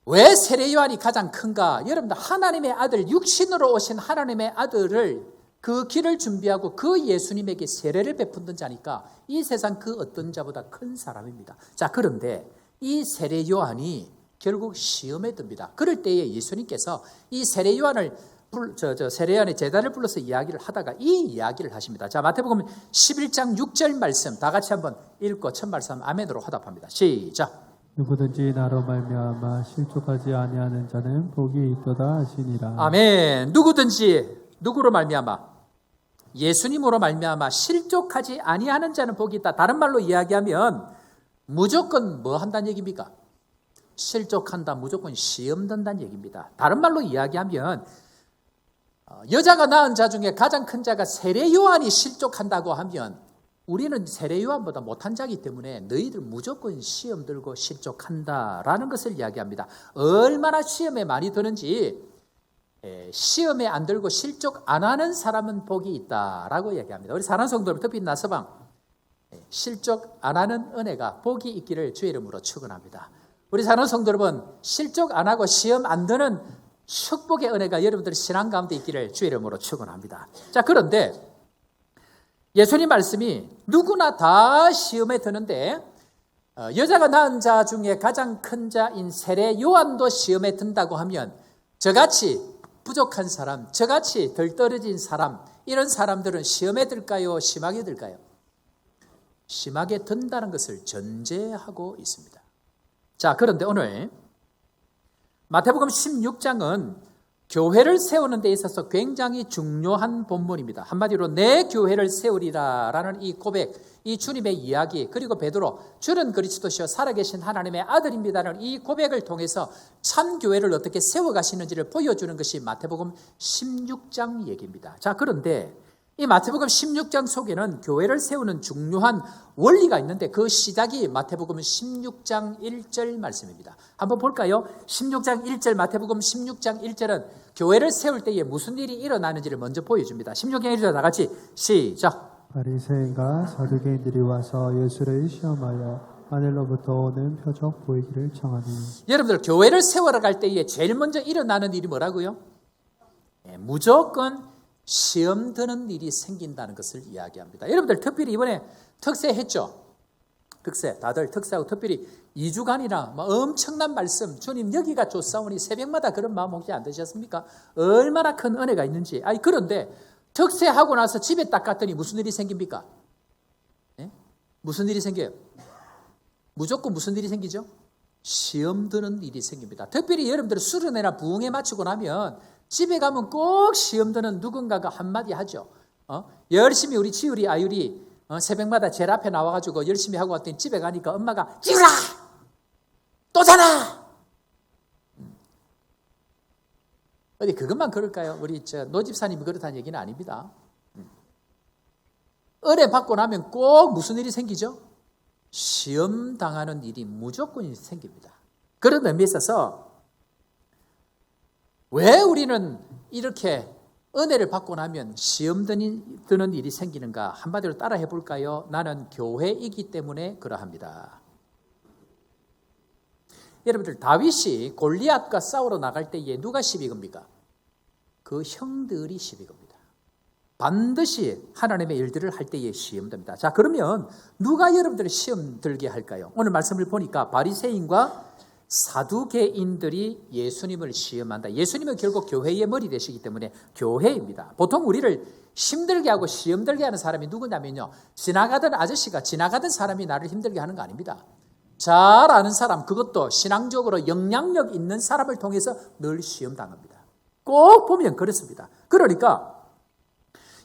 왜 세례 요한이 가장 큰가? 여러분들, 하나님의 아들, 육신으로 오신 하나님의 아들을, 그 길을 준비하고 그 예수님에게 세례를 베푼던 자니까 이 세상 그 어떤 자보다 큰 사람입니다. 자, 그런데 이 세례 요한이 결국 시험에 듭니다. 그럴 때에 예수님께서 이 세례 요한을 세례 요한의 제자를 불러서 이야기를 하다가 이 이야기를 하십니다. 자, 마태복음 11장 6절 말씀 다 같이 한번 읽고 첫 말씀 아멘으로 화답합니다. 시작. 누구든지 나로 말미암아 실족하지 아니하는 자는 복이 있도다 하시니라. 아멘. 누구든지, 누구로 말미암아? 예수님으로 말미암아 실족하지 아니하는 자는 복이 있다. 다른 말로 이야기하면 무조건 뭐 한다는 얘기입니까? 실족한다, 무조건 시험 든다는 얘기입니다. 다른 말로 이야기하면 여자가 낳은 자 중에 가장 큰 자가 세례 요한이 실족한다고 하면 우리는 세례 요한보다 못한 자이기 때문에 너희들 무조건 시험 들고 실족한다라는 것을 이야기합니다. 얼마나 시험에 많이 드는지, 시험에 안 들고 실족 안 하는 사람은 복이 있다라고 얘기합니다. 우리 사랑하는 성도 여러분, 특히 나서방, 실족 안 하는 은혜가 복이 있기를 주의 이름으로 축원합니다. 우리 사랑하는 성도 여러분, 실족 안 하고 시험 안 드는 축복의 은혜가 여러분들 신앙 가운데 있기를 주의 이름으로 축원합니다. 자, 그런데 예수님 말씀이 누구나 다 시험에 드는데, 여자가 낳은 자 중에 가장 큰 자인 세례 요한도 시험에 든다고 하면 저같이 부족한 사람, 저같이 덜 떨어진 사람, 이런 사람들은 시험에 들까요? 심하게 들까요? 심하게 든다는 것을 전제하고 있습니다. 자, 그런데 오늘 마태복음 16장은 교회를 세우는 데 있어서 굉장히 중요한 본문입니다. 한마디로 내 교회를 세우리라 라는 이 고백, 이 주님의 이야기, 그리고 베드로, 주는 그리스도시요 살아계신 하나님의 아들입니다라는 이 고백을 통해서 참 교회를 어떻게 세워가시는지를 보여주는 것이 마태복음 16장 얘기입니다. 자, 그런데 이 마태복음 16장 속에는 교회를 세우는 중요한 원리가 있는데 그 시작이 마태복음 16장 1절 말씀입니다. 한번 볼까요? 16장 1절, 마태복음 16장 1절은 교회를 세울 때에 무슨 일이 일어나는지를 먼저 보여줍니다. 16장 1절 다 같이 시작. 바리새인과 사두개인들이 와서 예수를 시험하여 하늘로부터 오는 표적 보이기를 청하니. 여러분들, 교회를 세우러 갈 때에 제일 먼저 일어나는 일이 뭐라고요? 무조건 시험 드는 일이 생긴다는 것을 이야기합니다. 여러분들, 특별히 이번에 특세했죠? 특세, 다들 특세하고 특별히 2주간이나 엄청난 말씀, 주님 여기가 좋사오니 새벽마다 그런 마음 혹시 안 드셨습니까? 얼마나 큰 은혜가 있는지. 아니, 그런데 특세하고 나서 집에 딱 갔더니 무슨 일이 생깁니까? 무슨 일이 생겨요? 무조건 무슨 일이 생기죠? 시험 드는 일이 생깁니다. 특별히 여러분들 수련회나 부흥회 마치고 나면 집에 가면 꼭 시험 드는 누군가가 한마디 하죠. 열심히 우리 지율이, 아율이 새벽마다 제일 앞에 나와가지고 열심히 하고 왔더니 집에 가니까 엄마가 지율아! 또 자나! 어디 그것만 그럴까요? 우리 노 집사님이 그렇다는 얘기는 아닙니다. 은혜 받고 나면 꼭 무슨 일이 생기죠? 시험 당하는 일이 무조건 생깁니다. 그런 의미에 있어서 왜 우리는 이렇게 은혜를 받고 나면 시험 드는 일이 생기는가? 한마디로 따라해 볼까요? 나는 교회이기 때문에 그러합니다. 여러분들, 다윗이 골리앗과 싸우러 나갈 때에 누가 시비 겁니까? 그 형들이 시비 겁니다. 반드시 하나님의 일들을 할 때에 시험 됩니다. 자, 그러면 누가 여러분들을 시험 들게 할까요? 오늘 말씀을 보니까 바리새인과 사두개인들이 예수님을 시험한다. 예수님은 결국 교회의 머리 되시기 때문에 교회입니다. 보통 우리를 힘들게 하고 시험 들게 하는 사람이 누구냐면요, 지나가던 아저씨가, 지나가던 사람이 나를 힘들게 하는 거 아닙니다. 잘 아는 사람, 그것도 신앙적으로 영향력 있는 사람을 통해서 늘 시험 당합니다. 꼭 보면 그렇습니다. 그러니까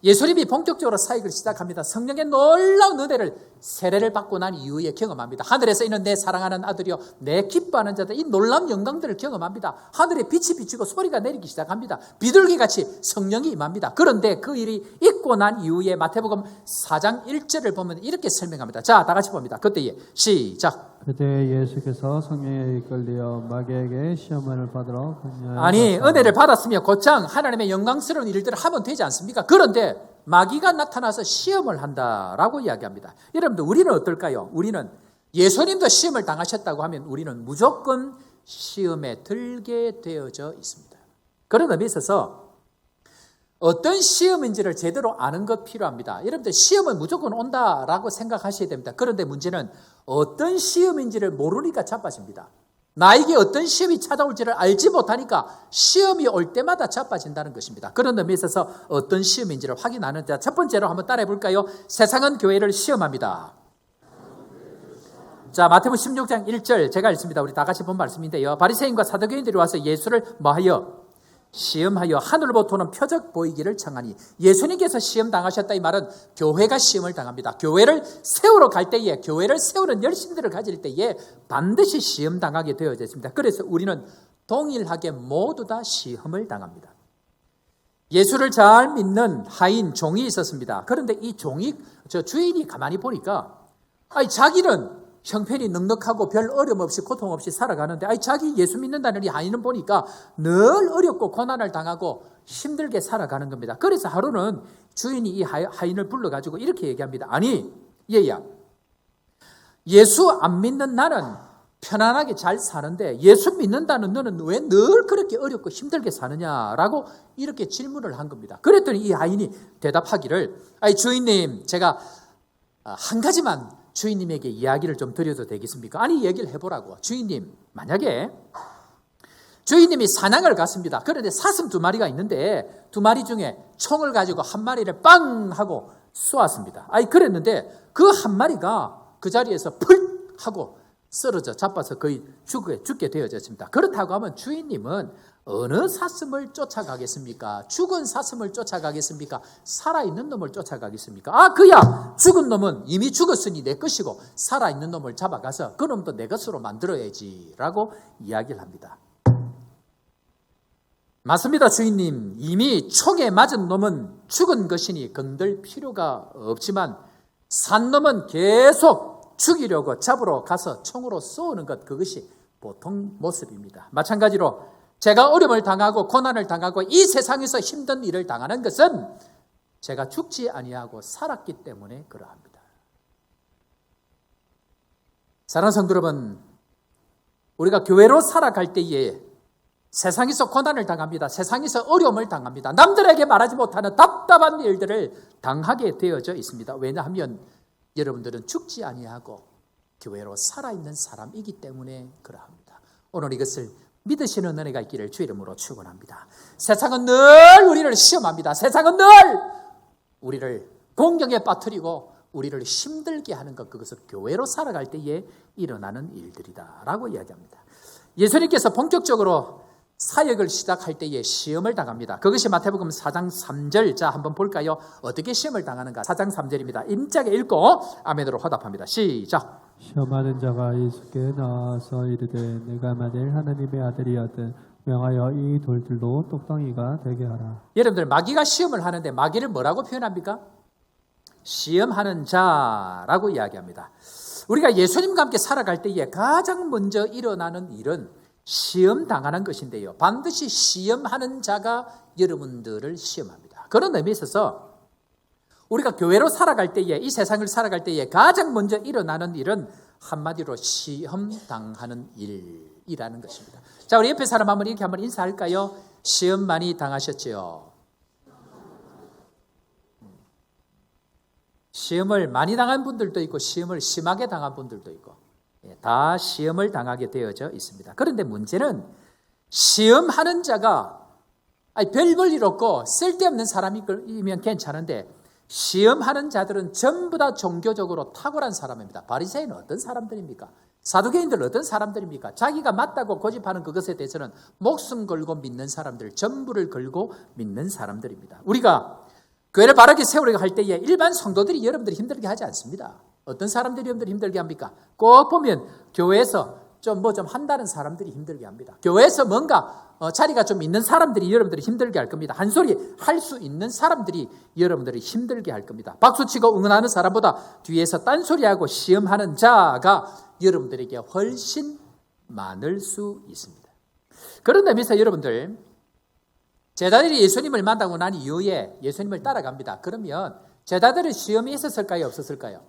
예수님이 본격적으로 사역을 시작합니다. 성령의 놀라운 은혜를 세례를 받고 난 이후에 경험합니다. 하늘에서 있는 내 사랑하는 아들이요 내 기뻐하는 자들, 이 놀라운 영광들을 경험합니다. 하늘에 빛이 비치고 소리가 내리기 시작합니다. 비둘기같이 성령이 임합니다. 그런데 그 일이 있고 난 이후에 마태복음 4장 1절을 보면 이렇게 설명합니다. 자, 다 같이 봅니다. 그때에 시작. 그때 예수께서 성령에 이끌려 마귀에게 시험을 받으러 그녀의 아니, 은혜를 받았으며 곧장 하나님의 영광스러운 일들을 하면 되지 않습니까? 그런데 마귀가 나타나서 시험을 한다라고 이야기합니다. 여러분들, 우리는 어떨까요? 우리는 예수님도 시험을 당하셨다고 하면 우리는 무조건 시험에 들게 되어져 있습니다. 그런 의미에 있어서 어떤 시험인지를 제대로 아는 것 필요합니다. 여러분들, 시험은 무조건 온다라고 생각하셔야 됩니다. 그런데 문제는 어떤 시험인지를 모르니까 자빠집니다. 나에게 어떤 시험이 찾아올지를 알지 못하니까 시험이 올 때마다 자빠진다는 것입니다. 그런 의미에 있어서 어떤 시험인지를 확인하는 자, 첫 번째로 한번 따라해 볼까요? 세상은 교회를 시험합니다. 자, 마태복음 16장 1절 제가 읽습니다. 우리 다 같이 본 말씀인데요. 바리새인과 사두개인들이 와서 예수를 뭐하여? 시험하여 하늘로부터 오는 표적 보이기를 청하니. 예수님께서 시험 당하셨다, 이 말은 교회가 시험을 당합니다. 교회를 세우러 갈 때에, 교회를 세우는 열심들을 가질 때에 반드시 시험 당하게 되어져 있습니다. 그래서 우리는 동일하게 모두 다 시험을 당합니다. 예수를 잘 믿는 하인 종이 있었습니다. 그런데 이 종이, 저 주인이 가만히 보니까 자기는 형편이 넉넉하고 별 어려움 없이 고통 없이 살아가는데 자기 예수 믿는다는 이 하인은 보니까 늘 어렵고 고난을 당하고 힘들게 살아가는 겁니다. 그래서 하루는 주인이 이 하인을 불러가지고 이렇게 얘기합니다. 아니, 얘야, 예수 안 믿는 나는 편안하게 잘 사는데 예수 믿는다는 너는 왜 늘 그렇게 어렵고 힘들게 사느냐라고 이렇게 질문을 한 겁니다. 그랬더니 이 하인이 대답하기를, 주인님, 제가 한 가지만 주인님에게 이야기를 좀 드려도 되겠습니까? 아니, 얘기를 해보라고. 주인님, 만약에 주인님이 사냥을 갔습니다. 그런데 사슴 2마리가 있는데 2마리 중에 총을 가지고 1마리를 빵 하고 쏘았습니다. 그랬는데 그 1마리가 그 자리에서 풀 하고 쓰러져 자빠서 거의 죽게 되어졌습니다. 그렇다고 하면 주인님은 어느 사슴을 쫓아가겠습니까? 죽은 사슴을 쫓아가겠습니까? 살아있는 놈을 쫓아가겠습니까? 그야, 죽은 놈은 이미 죽었으니 내 것이고 살아있는 놈을 잡아가서 그 놈도 내 것으로 만들어야지 라고 이야기를 합니다. 맞습니다, 주인님. 이미 총에 맞은 놈은 죽은 것이니 건들 필요가 없지만 산 놈은 계속 죽이려고 잡으러 가서 총으로 쏘는 것, 그것이 보통 모습입니다. 마찬가지로 제가 어려움을 당하고 고난을 당하고 이 세상에서 힘든 일을 당하는 것은 제가 죽지 아니하고 살았기 때문에 그러합니다. 사랑하는 성도 여러분, 우리가 교회로 살아갈 때에 세상에서 고난을 당합니다. 세상에서 어려움을 당합니다. 남들에게 말하지 못하는 답답한 일들을 당하게 되어져 있습니다. 왜냐하면 여러분들은 죽지 아니하고 교회로 살아있는 사람이기 때문에 그러합니다. 오늘 이것을 믿으시는 은혜가 있기를 주 이름으로 축원합니다. 세상은 늘 우리를 시험합니다. 세상은 늘 우리를 공경에 빠뜨리고 우리를 힘들게 하는 것, 그것은 교회로 살아갈 때에 일어나는 일들이다라고 이야기합니다. 예수님께서 본격적으로 사역을 시작할 때에 시험을 당합니다. 그것이 마태복음 4장 3절. 자, 한번 볼까요? 어떻게 시험을 당하는가? 4장 3절입니다. 임자게 읽고 아멘으로 화답합니다. 시작. 시험하는 자가 예수께 나와서 이르되 내가 만일 하나님의 아들이거든 명하여 이 돌들로 똑덩이가 되게 하라. 여러분들, 마귀가 시험을 하는데 마귀를 뭐라고 표현합니까? 시험하는 자라고 이야기합니다. 우리가 예수님과 함께 살아갈 때에 가장 먼저 일어나는 일은 시험 당하는 것인데요. 반드시 시험하는 자가 여러분들을 시험합니다. 그런 의미에 있어서 우리가 교회로 살아갈 때에, 이 세상을 살아갈 때에 가장 먼저 일어나는 일은 한마디로 시험 당하는 일이라는 것입니다. 자, 우리 옆에 사람 한번 이렇게 한번 인사할까요? 시험 많이 당하셨죠? 시험을 많이 당한 분들도 있고 시험을 심하게 당한 분들도 있고 다 시험을 당하게 되어져 있습니다. 그런데 문제는 시험하는 자가 별 볼일 없고 쓸데없는 사람이면 괜찮은데 시험하는 자들은 전부 다 종교적으로 탁월한 사람입니다. 바리새인은 어떤 사람들입니까? 사두개인들 어떤 사람들입니까? 자기가 맞다고 고집하는 그것에 대해서는 목숨 걸고 믿는 사람들, 전부를 걸고 믿는 사람들입니다. 우리가 교회를 바르게 세우려고 할 때에 일반 성도들이 여러분들이 힘들게 하지 않습니다. 어떤 사람들이 여러분들이 힘들게 합니까? 꼭 보면 교회에서 좀 한다는 사람들이 힘들게 합니다. 교회에서 뭔가 자리가 좀 있는 사람들이 여러분들이 힘들게 할 겁니다. 한 소리 할 수 있는 사람들이 여러분들이 힘들게 할 겁니다. 박수치고 응원하는 사람보다 뒤에서 딴소리하고 시험하는 자가 여러분들에게 훨씬 많을 수 있습니다. 그런 의미에서 여러분들, 제자들이 예수님을 만나고 난 이후에 예수님을 따라갑니다. 그러면 제자들은 시험이 있었을까요? 없었을까요?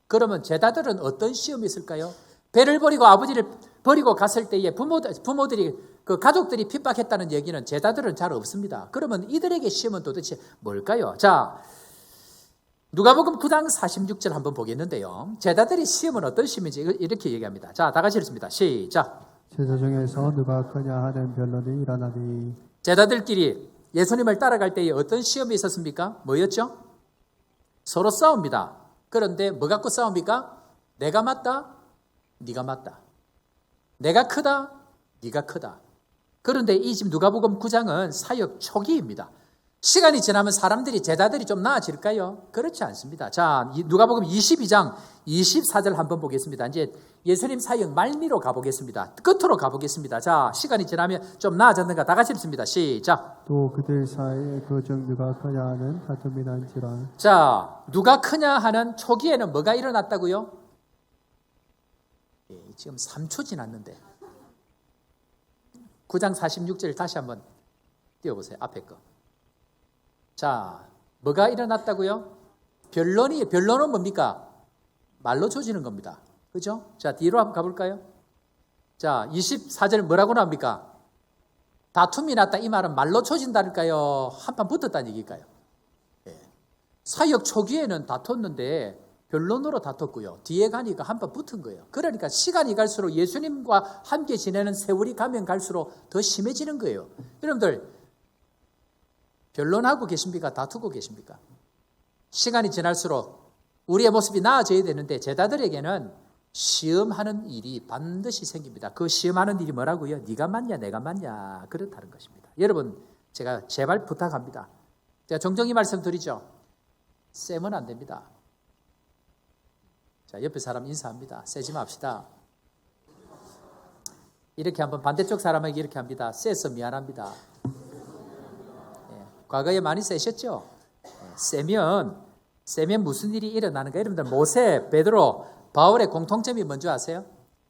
그러면 제자들은 어떤 시험이 있을까요? 배를 버리고 아버지를 버리고 갔을 때에 부모들이 그 가족들이 핍박했다는 얘기는 제자들은 잘 없습니다. 그러면 이들에게 시험은 도대체 뭘까요? 자, 누가복음 9장 46절 한번 보겠는데요. 제자들이 시험은 어떤 시험인지 이렇게 얘기합니다. 자, 다 같이 읽습니다. 시작. 제자 중에서 누가 크냐 하는 변론이 일어나니 제자들끼리 예수님을 따라갈 때에 어떤 시험이 있었습니까? 뭐였죠? 서로 싸웁니다. 그런데 뭐 갖고 싸웁니까? 내가 맞다, 네가 맞다. 내가 크다, 네가 크다. 그런데 이 지금 누가복음 9장은 사역 초기입니다. 시간이 지나면 제자들이 좀 나아질까요? 그렇지 않습니다. 자, 누가복음 22장 24절 한번 보겠습니다. 이제 예수님 사역 말미로 가보겠습니다. 끝으로 가보겠습니다. 자, 시간이 지나면 좀 나아졌는가? 다 같이 읽습니다. 시작. 또 그들 사이에 그 중 누가 크냐 하는 다툼이 난지라. 자, 누가 크냐 하는 초기에는 뭐가 일어났다고요? 예, 지금 3초 지났는데 9장 46절 다시 한번 띄워보세요. 앞에 거. 자, 뭐가 일어났다고요? 변론은 뭡니까? 말로 조지는 겁니다. 그죠? 자, 뒤로 한번 가볼까요? 자, 24절 뭐라고 나옵니까? 다툼이 났다. 이 말은 말로 조진다니까요? 한판 붙었다는 얘기일까요? 예. 사역 초기에는 다퉜는데 변론으로 다퉜고요. 뒤에 가니까 한판 붙은 거예요. 그러니까 시간이 갈수록 예수님과 함께 지내는 세월이 가면 갈수록 더 심해지는 거예요. 여러분들, 변론하고 계십니까? 다투고 계십니까? 시간이 지날수록 우리의 모습이 나아져야 되는데 제자들에게는 시험하는 일이 반드시 생깁니다. 그 시험하는 일이 뭐라고요? 네가 맞냐 내가 맞냐 그렇다는 것입니다. 여러분, 제가 제발 부탁합니다. 제가 종종 이 말씀 드리죠. 쎄면 안 됩니다. 자, 옆에 사람 인사합니다. 쎄지 맙시다. 이렇게 한번 반대쪽 사람에게 이렇게 합니다. 쎄서 미안합니다. 과거에 많이 세셨죠? 세면 무슨 일이 일어나는가? 여러분들 모세, 베드로, 바울의 공통점이 뭔지 아세요?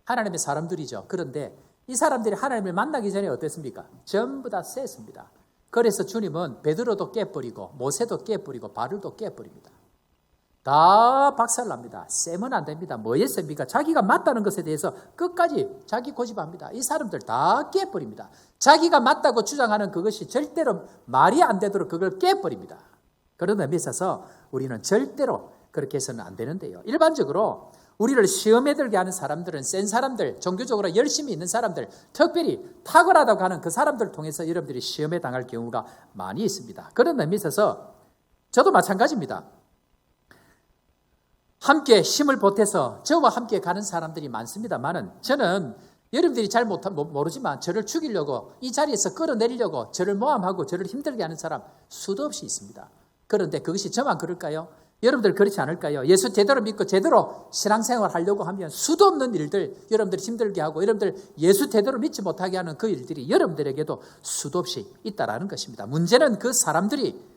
하나님의 사람들이죠. 그런데 이 사람들이 하나님을 만나기 전에 어땠습니까? 전부 다 셌습니다. 그래서 주님은 베드로도 깨버리고 모세도 깨버리고 바울도 깨버립니다. 다 박살납니다. 세면 안 됩니다. 뭐에 셉니까? 자기가 맞다는 것에 대해서 끝까지 자기 고집합니다. 이 사람들 다 깨버립니다. 자기가 맞다고 주장하는 그것이 절대로 말이 안 되도록 그걸 깨버립니다. 그런 의미에 있어서 우리는 절대로 그렇게 해서는 안 되는데요. 일반적으로 우리를 시험에 들게 하는 사람들은 센 사람들, 종교적으로 열심히 있는 사람들, 특별히 탁월하다고 하는 그 사람들을 통해서 여러분들이 시험에 당할 경우가 많이 있습니다. 그런 의미에 있어서 저도 마찬가지입니다. 함께 힘을 보태서 저와 함께 가는 사람들이 많습니다만은 저는 여러분들이 잘 모르지만 저를 죽이려고 이 자리에서 끌어내리려고 저를 모함하고 저를 힘들게 하는 사람 수도 없이 있습니다. 그런데 그것이 저만 그럴까요? 여러분들 그렇지 않을까요? 예수 제대로 믿고 제대로 신앙생활 하려고 하면 수도 없는 일들 여러분들이 힘들게 하고 여러분들 예수 제대로 믿지 못하게 하는 그 일들이 여러분들에게도 수도 없이 있다라는 것입니다. 문제는 그 사람들이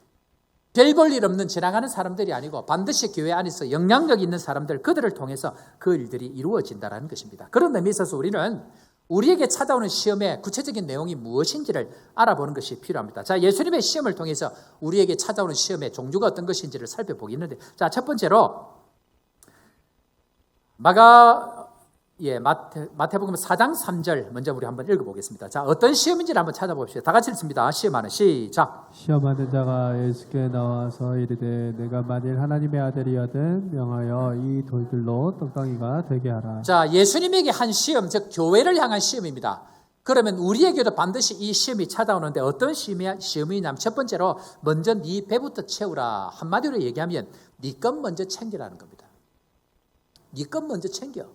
별 볼 일 없는 지나가는 사람들이 아니고 반드시 교회 안에서 영향력 있는 사람들, 그들을 통해서 그 일들이 이루어진다는 것입니다. 그런 의미에 있어서 우리는 우리에게 찾아오는 시험의 구체적인 내용이 무엇인지를 알아보는 것이 필요합니다. 자, 예수님의 시험을 통해서 우리에게 찾아오는 시험의 종류가 어떤 것인지를 살펴보겠는데, 자, 첫 번째로 마태복음 4장 3절 먼저 우리 한번 읽어보겠습니다. 자, 어떤 시험인지를 한번 찾아봅시다. 다 같이 읽습니다. 시험하는 시작. 시험하는 자가 예수께 나와서 이르되 내가 만일 하나님의 아들이거든 명하여 이 돌들로 떡덩이가 되게 하라. 자, 예수님에게 한 시험, 즉 교회를 향한 시험입니다. 그러면 우리에게도 반드시 이 시험이 찾아오는데 어떤 시험이냐면 첫 번째로 먼저 네 배부터 채우라. 한마디로 얘기하면 네 것 먼저 챙기라는 겁니다. 네 것 먼저 챙겨.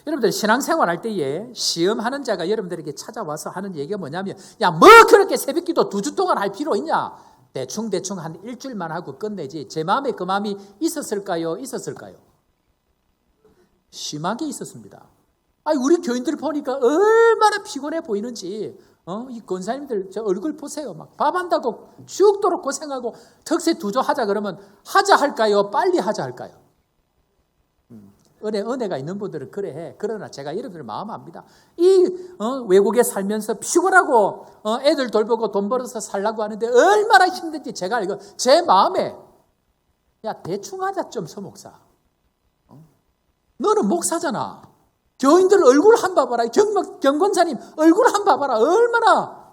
여러분들 신앙생활 할 때에 시험하는 자가 여러분들에게 찾아와서 하는 얘기가 뭐냐면, 야, 뭐 그렇게 새벽기도 2주 동안 할 필요 있냐? 대충 한 일주일만 하고 끝내지. 제 마음에 그 마음이 있었을까요? 심하게 있었습니다. 아니, 우리 교인들 보니까 얼마나 피곤해 보이는지, 이 권사님들 저 얼굴 보세요. 막 밥 한다고 죽도록 고생하고 특세 2조 하자 그러면 하자 할까요? 빨리 하자 할까요? 은혜가 있는 분들은 그래 해. 그러나 제가 여러분들 마음 압니다. 외국에 살면서 피곤하고 애들 돌보고 돈 벌어서 살라고 하는데 얼마나 힘든지 제가 알고 제 마음에, 야, 대충 하자 좀 서목사. 너는 목사잖아. 교인들 얼굴 한 번 봐라. 경권사님 얼굴 한 번 봐라. 얼마나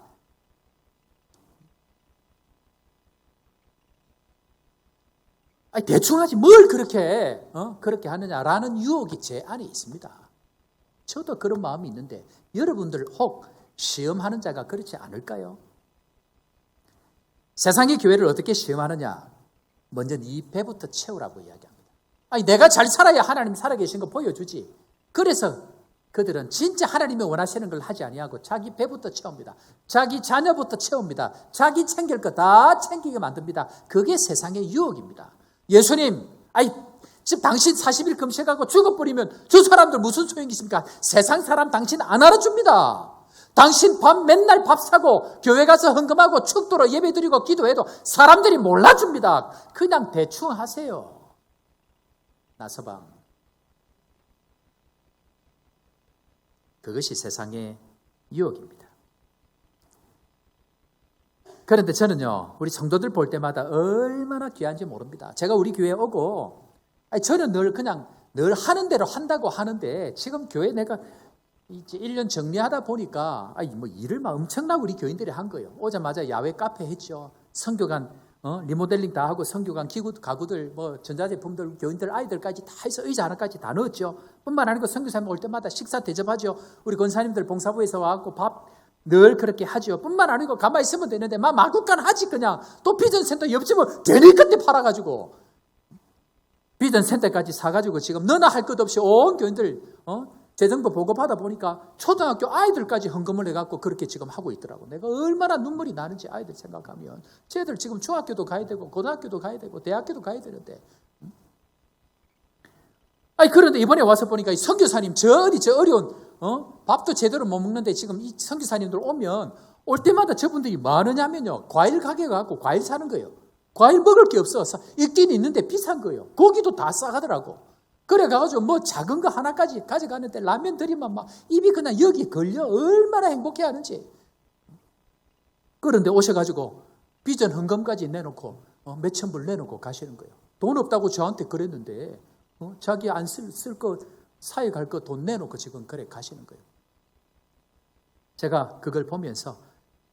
대충 하지 뭘 그렇게 하느냐라는 유혹이 제 안에 있습니다. 저도 그런 마음이 있는데 여러분들 혹 시험하는 자가 그렇지 않을까요? 세상의 교회를 어떻게 시험하느냐? 먼저 네 배부터 채우라고 이야기합니다. 내가 잘 살아야 하나님 살아계신 거 보여주지. 그래서 그들은 진짜 하나님이 원하시는 걸 하지 아니하고 자기 배부터 채웁니다. 자기 자녀부터 채웁니다. 자기 챙길 거 다 챙기게 만듭니다. 그게 세상의 유혹입니다. 예수님, 지금 당신 40일 금식하고 죽어버리면 저 사람들 무슨 소용이 있습니까? 세상 사람 당신 안 알아줍니다. 당신 맨날 밥 사고 교회 가서 헌금하고 축도로 예배드리고 기도해도 사람들이 몰라줍니다. 그냥 대충 하세요. 나서방. 그것이 세상의 유혹입니다. 그런데 저는요, 우리 성도들 볼 때마다 얼마나 귀한지 모릅니다. 제가 우리 교회에 오고, 저는 늘 하는 대로 한다고 하는데, 지금 교회 내가 이제 1년 정리하다 보니까, 일을 막 엄청나게 우리 교인들이 한 거예요. 오자마자 야외 카페 했죠. 성교관, 리모델링 다 하고 성교관 가구들, 전자제품들, 교인들, 아이들까지 다 해서 의자 하나까지 다 넣었죠. 뿐만 아니고 성교사님 올 때마다 식사 대접하죠. 우리 권사님들 봉사부에서 와갖고 밥 늘 그렇게 하죠. 뿐만 아니고 가만히 있으면 되는데 마구간 하지 그냥. 또 비전센터 옆집을 괜히 그때 팔아가지고 비전센터까지 사가지고 지금 너나 할 것 없이 온 교인들 재정도 보고받아 보니까 초등학교 아이들까지 헌금을 해갖고 그렇게 지금 하고 있더라고. 내가 얼마나 눈물이 나는지 아이들 생각하면. 쟤들 지금 중학교도 가야 되고 고등학교도 가야 되고 대학교도 가야 되는데. 그런데 이번에 와서 보니까 이 선교사님 저 어려운 밥도 제대로 못 먹는데 지금 이 선교사님들 오면 올 때마다 저분들이 뭐 하느냐면요. 과일 가게 가고 과일 사는 거예요. 과일 먹을 게 없어. 있긴 있는데 비싼 거예요. 고기도 다 싸가더라고. 그래가지고 작은 거 하나까지 가져가는데 라면 드리면 막 입이 그냥 여기 걸려. 얼마나 행복해 하는지. 그런데 오셔가지고 비전 헌금까지 내놓고 몇천 불 내놓고 가시는 거예요. 돈 없다고 저한테 그랬는데 자기 안 쓸 거 사회 갈 거 돈 내놓고 지금 그래 가시는 거예요. 제가 그걸 보면서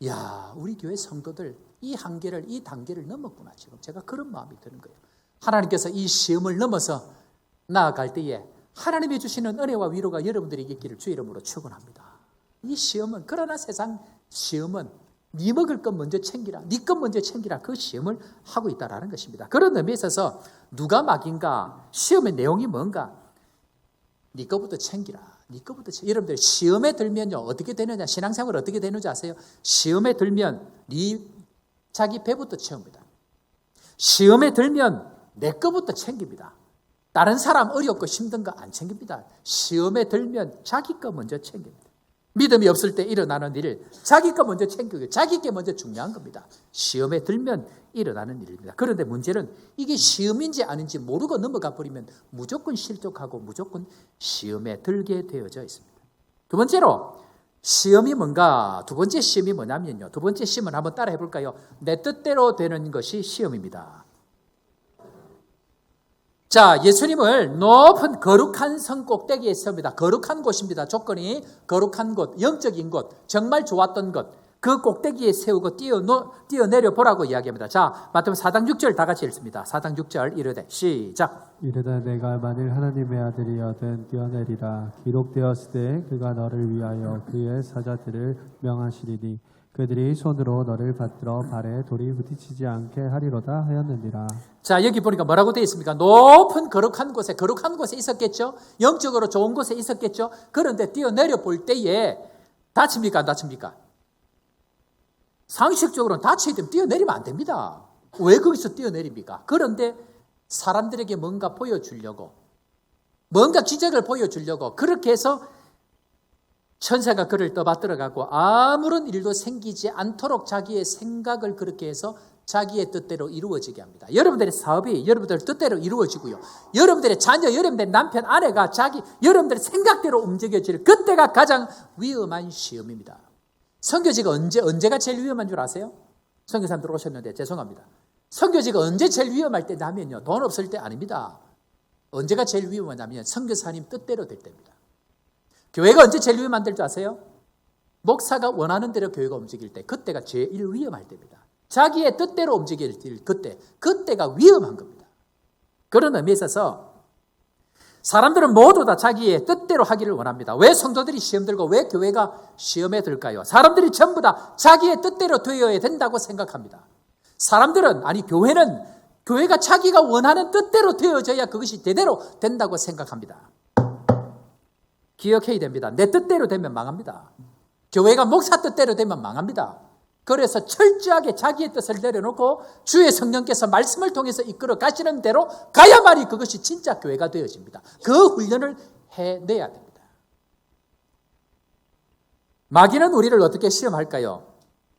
야, 우리 교회 성도들 이 한계를 이 단계를 넘었구나. 지금 제가 그런 마음이 드는 거예요. 하나님께서 이 시험을 넘어서 나아갈 때에 하나님이 주시는 은혜와 위로가 여러분들에게 있기를 주 이름으로 축원합니다. 이 시험은, 그러나 세상 시험은 네 먹을 것 먼저 챙기라, 네 것 먼저 챙기라, 그 시험을 하고 있다라는 것입니다. 그런 의미에 있어서 누가 막인가, 시험의 내용이 뭔가, 네 것부터 챙기라, 네 것부터 챙기라. 여러분들 시험에 들면요 어떻게 되느냐, 신앙생활 어떻게 되는지 아세요? 시험에 들면 네 자기 배부터 채웁니다. 시험에 들면 내 것부터 챙깁니다. 다른 사람 어렵고 힘든 거 안 챙깁니다. 시험에 들면 자기 거 먼저 챙깁니다. 믿음이 없을 때 일어나는 일, 자기 거 먼저 챙기고 자기 게 먼저 중요한 겁니다. 시험에 들면 일어나는 일입니다. 그런데 문제는 이게 시험인지 아닌지 모르고 넘어가 버리면 무조건 실족하고 무조건 시험에 들게 되어져 있습니다. 두 번째로 시험이 뭔가, 두 번째 시험이 뭐냐면요. 두 번째 시험은 한번 따라 해볼까요? 내 뜻대로 되는 것이 시험입니다. 자, 예수님을 높은 거룩한 성 꼭대기에 섭니다. 거룩한 곳입니다. 조건이 거룩한 곳, 영적인 곳, 정말 좋았던 곳, 그 꼭대기에 세우고 뛰어내려 보라고 이야기합니다. 자, 마태복음 4장 6절 다 같이 읽습니다. 4장 6절 이르되 시작. 이르되 내가 만일 하나님의 아들이여든 뛰어내리라. 기록되었을 때 그가 너를 위하여 그의 사자들을 명하시리니 그들이 손으로 너를 받들어 발에 돌이 부딪히지 않게 하리로다 하였느니라. 자, 여기 보니까 뭐라고 되어 있습니까? 높은 거룩한 곳에 있었겠죠? 영적으로 좋은 곳에 있었겠죠? 그런데 뛰어내려 볼 때에 다칩니까? 안 다칩니까? 상식적으로는 다쳐야 되면 뛰어내리면 안 됩니다. 왜 거기서 뛰어내립니까? 그런데 사람들에게 뭔가 보여주려고, 뭔가 기적을 보여주려고 그렇게 해서 천사가 그를 떠받들어가고 아무런 일도 생기지 않도록 자기의 생각을 그렇게 해서 자기의 뜻대로 이루어지게 합니다. 여러분들의 사업이 여러분들 뜻대로 이루어지고요. 여러분들의 자녀, 여러분들의 남편, 아내가 여러분들의 생각대로 움직여질 그때가 가장 위험한 시험입니다. 선교지가 언제가 제일 위험한 줄 아세요? 선교사님 들어오셨는데 죄송합니다. 선교지가 언제 제일 위험할 때냐면요. 돈 없을 때 아닙니다. 언제가 제일 위험하냐면 선교사님 뜻대로 될 때입니다. 교회가 언제 제일 위험한 줄 아세요? 목사가 원하는 대로 교회가 움직일 때, 그때가 제일 위험할 때입니다. 자기의 뜻대로 움직일 그때가 위험한 겁니다. 그런 의미에 있어서 사람들은 모두 다 자기의 뜻대로 하기를 원합니다. 왜 성도들이 시험 들고 왜 교회가 시험에 들까요? 사람들이 전부 다 자기의 뜻대로 되어야 된다고 생각합니다. 교회가 자기가 원하는 뜻대로 되어져야 그것이 제대로 된다고 생각합니다. 기억해야 됩니다. 내 뜻대로 되면 망합니다. 교회가 목사 뜻대로 되면 망합니다. 그래서 철저하게 자기의 뜻을 내려놓고 주의 성령께서 말씀을 통해서 이끌어 가시는 대로 가야만이 그것이 진짜 교회가 되어집니다. 그 훈련을 해내야 됩니다. 마귀는 우리를 어떻게 시험할까요?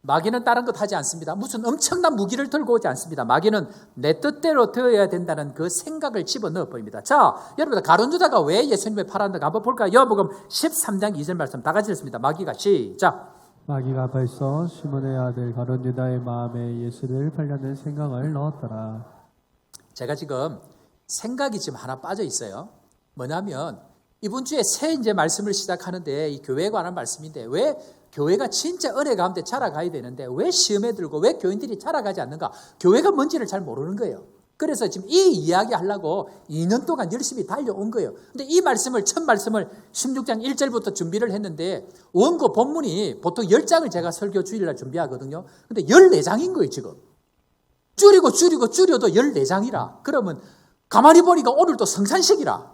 마귀는 다른 것 하지 않습니다. 무슨 엄청난 무기를 들고 오지 않습니다. 마귀는 내 뜻대로 되어야 된다는 그 생각을 집어넣어 버립니다. 자, 여러분들 가룟 유다가 왜 예수님을 팔았는가 한번 볼까요? 요한복음 13장 2절 말씀 다 같이 읽습니다. 마귀가 시작. 마귀가 벌써 시몬의 아들 가룟 유다의 마음에 예수를 팔려는 생각을 넣었더라. 제가 지금 생각이 지금 하나 빠져 있어요. 뭐냐면 이번 주에 새 이제 말씀을 시작하는데 이 교회에 관한 말씀인데 왜 교회가 진짜 은혜 가운데 자라가야 되는데 왜 시험에 들고 왜 교인들이 자라가지 않는가? 교회가 뭔지를 잘 모르는 거예요. 그래서 지금 이 이야기 하려고 2년 동안 열심히 달려온 거예요. 근데 이 첫 말씀을 16장 1절부터 준비를 했는데 원고 본문이 보통 10장을 제가 설교 주일날 준비하거든요. 근데 14장인 거예요, 지금. 줄여도 14장이라. 그러면 가만히 보니까 오늘도 성산식이라.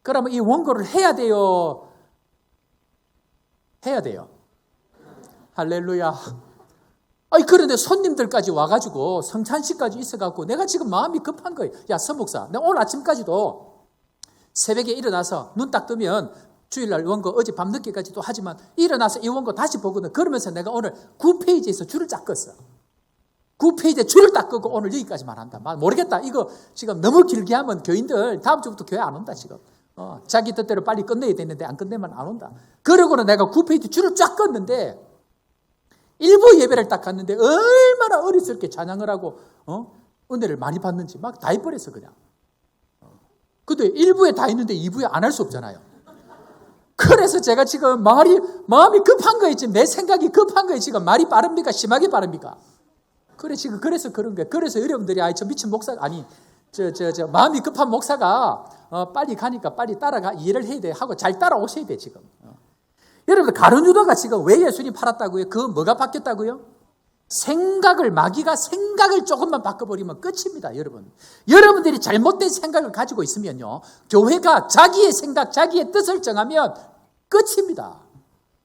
그러면 이 원고를 해야 돼요. 해야 돼요. 할렐루야. 그런데 손님들까지 와가지고 성찬식까지 있어갖고 내가 지금 마음이 급한 거예요. 야, 서목사, 내가 오늘 아침까지도 새벽에 일어나서 눈 딱 뜨면 주일날 원고 어제 밤늦게까지도 하지만 일어나서 이 원고 다시 보거든. 그러면서 내가 오늘 9페이지에서 줄을 쫙 껐어. 9페이지에 줄을 딱 끄고 오늘 여기까지만 한다. 모르겠다. 이거 지금 너무 길게 하면 교인들 다음 주부터 교회 안 온다, 지금. 자기 뜻대로 빨리 끝내야 되는데 안 끝내면 안 온다. 그러고는 내가 9페이지 줄을 쫙 껐는데 일부 예배를 딱 갔는데 얼마나 어리석게 찬양을 하고 은혜를 많이 받는지 막 다 해버렸어 그냥. 근데 1부에 다 있는데 2부에 안 할 수 없잖아요. 그래서 제가 지금 마음이 급한 거예요. 지금 내 생각이 급한 거예요. 지금 말이 빠릅니까? 심하게 빠릅니까? 그래서 그런 거예요. 그래서 여러분들이 저 미친 목사 마음이 급한 목사가 빨리 가니까 빨리 따라가 이해를 해야 돼 하고 잘 따라오셔야 돼 지금. 여러분들 가룟 유다가 지금 왜 예수님 팔았다고요? 그 뭐가 바뀌었다고요? 마귀가 생각을 조금만 바꿔버리면 끝입니다, 여러분. 여러분들이 잘못된 생각을 가지고 있으면요, 교회가 자기의 생각, 자기의 뜻을 정하면 끝입니다.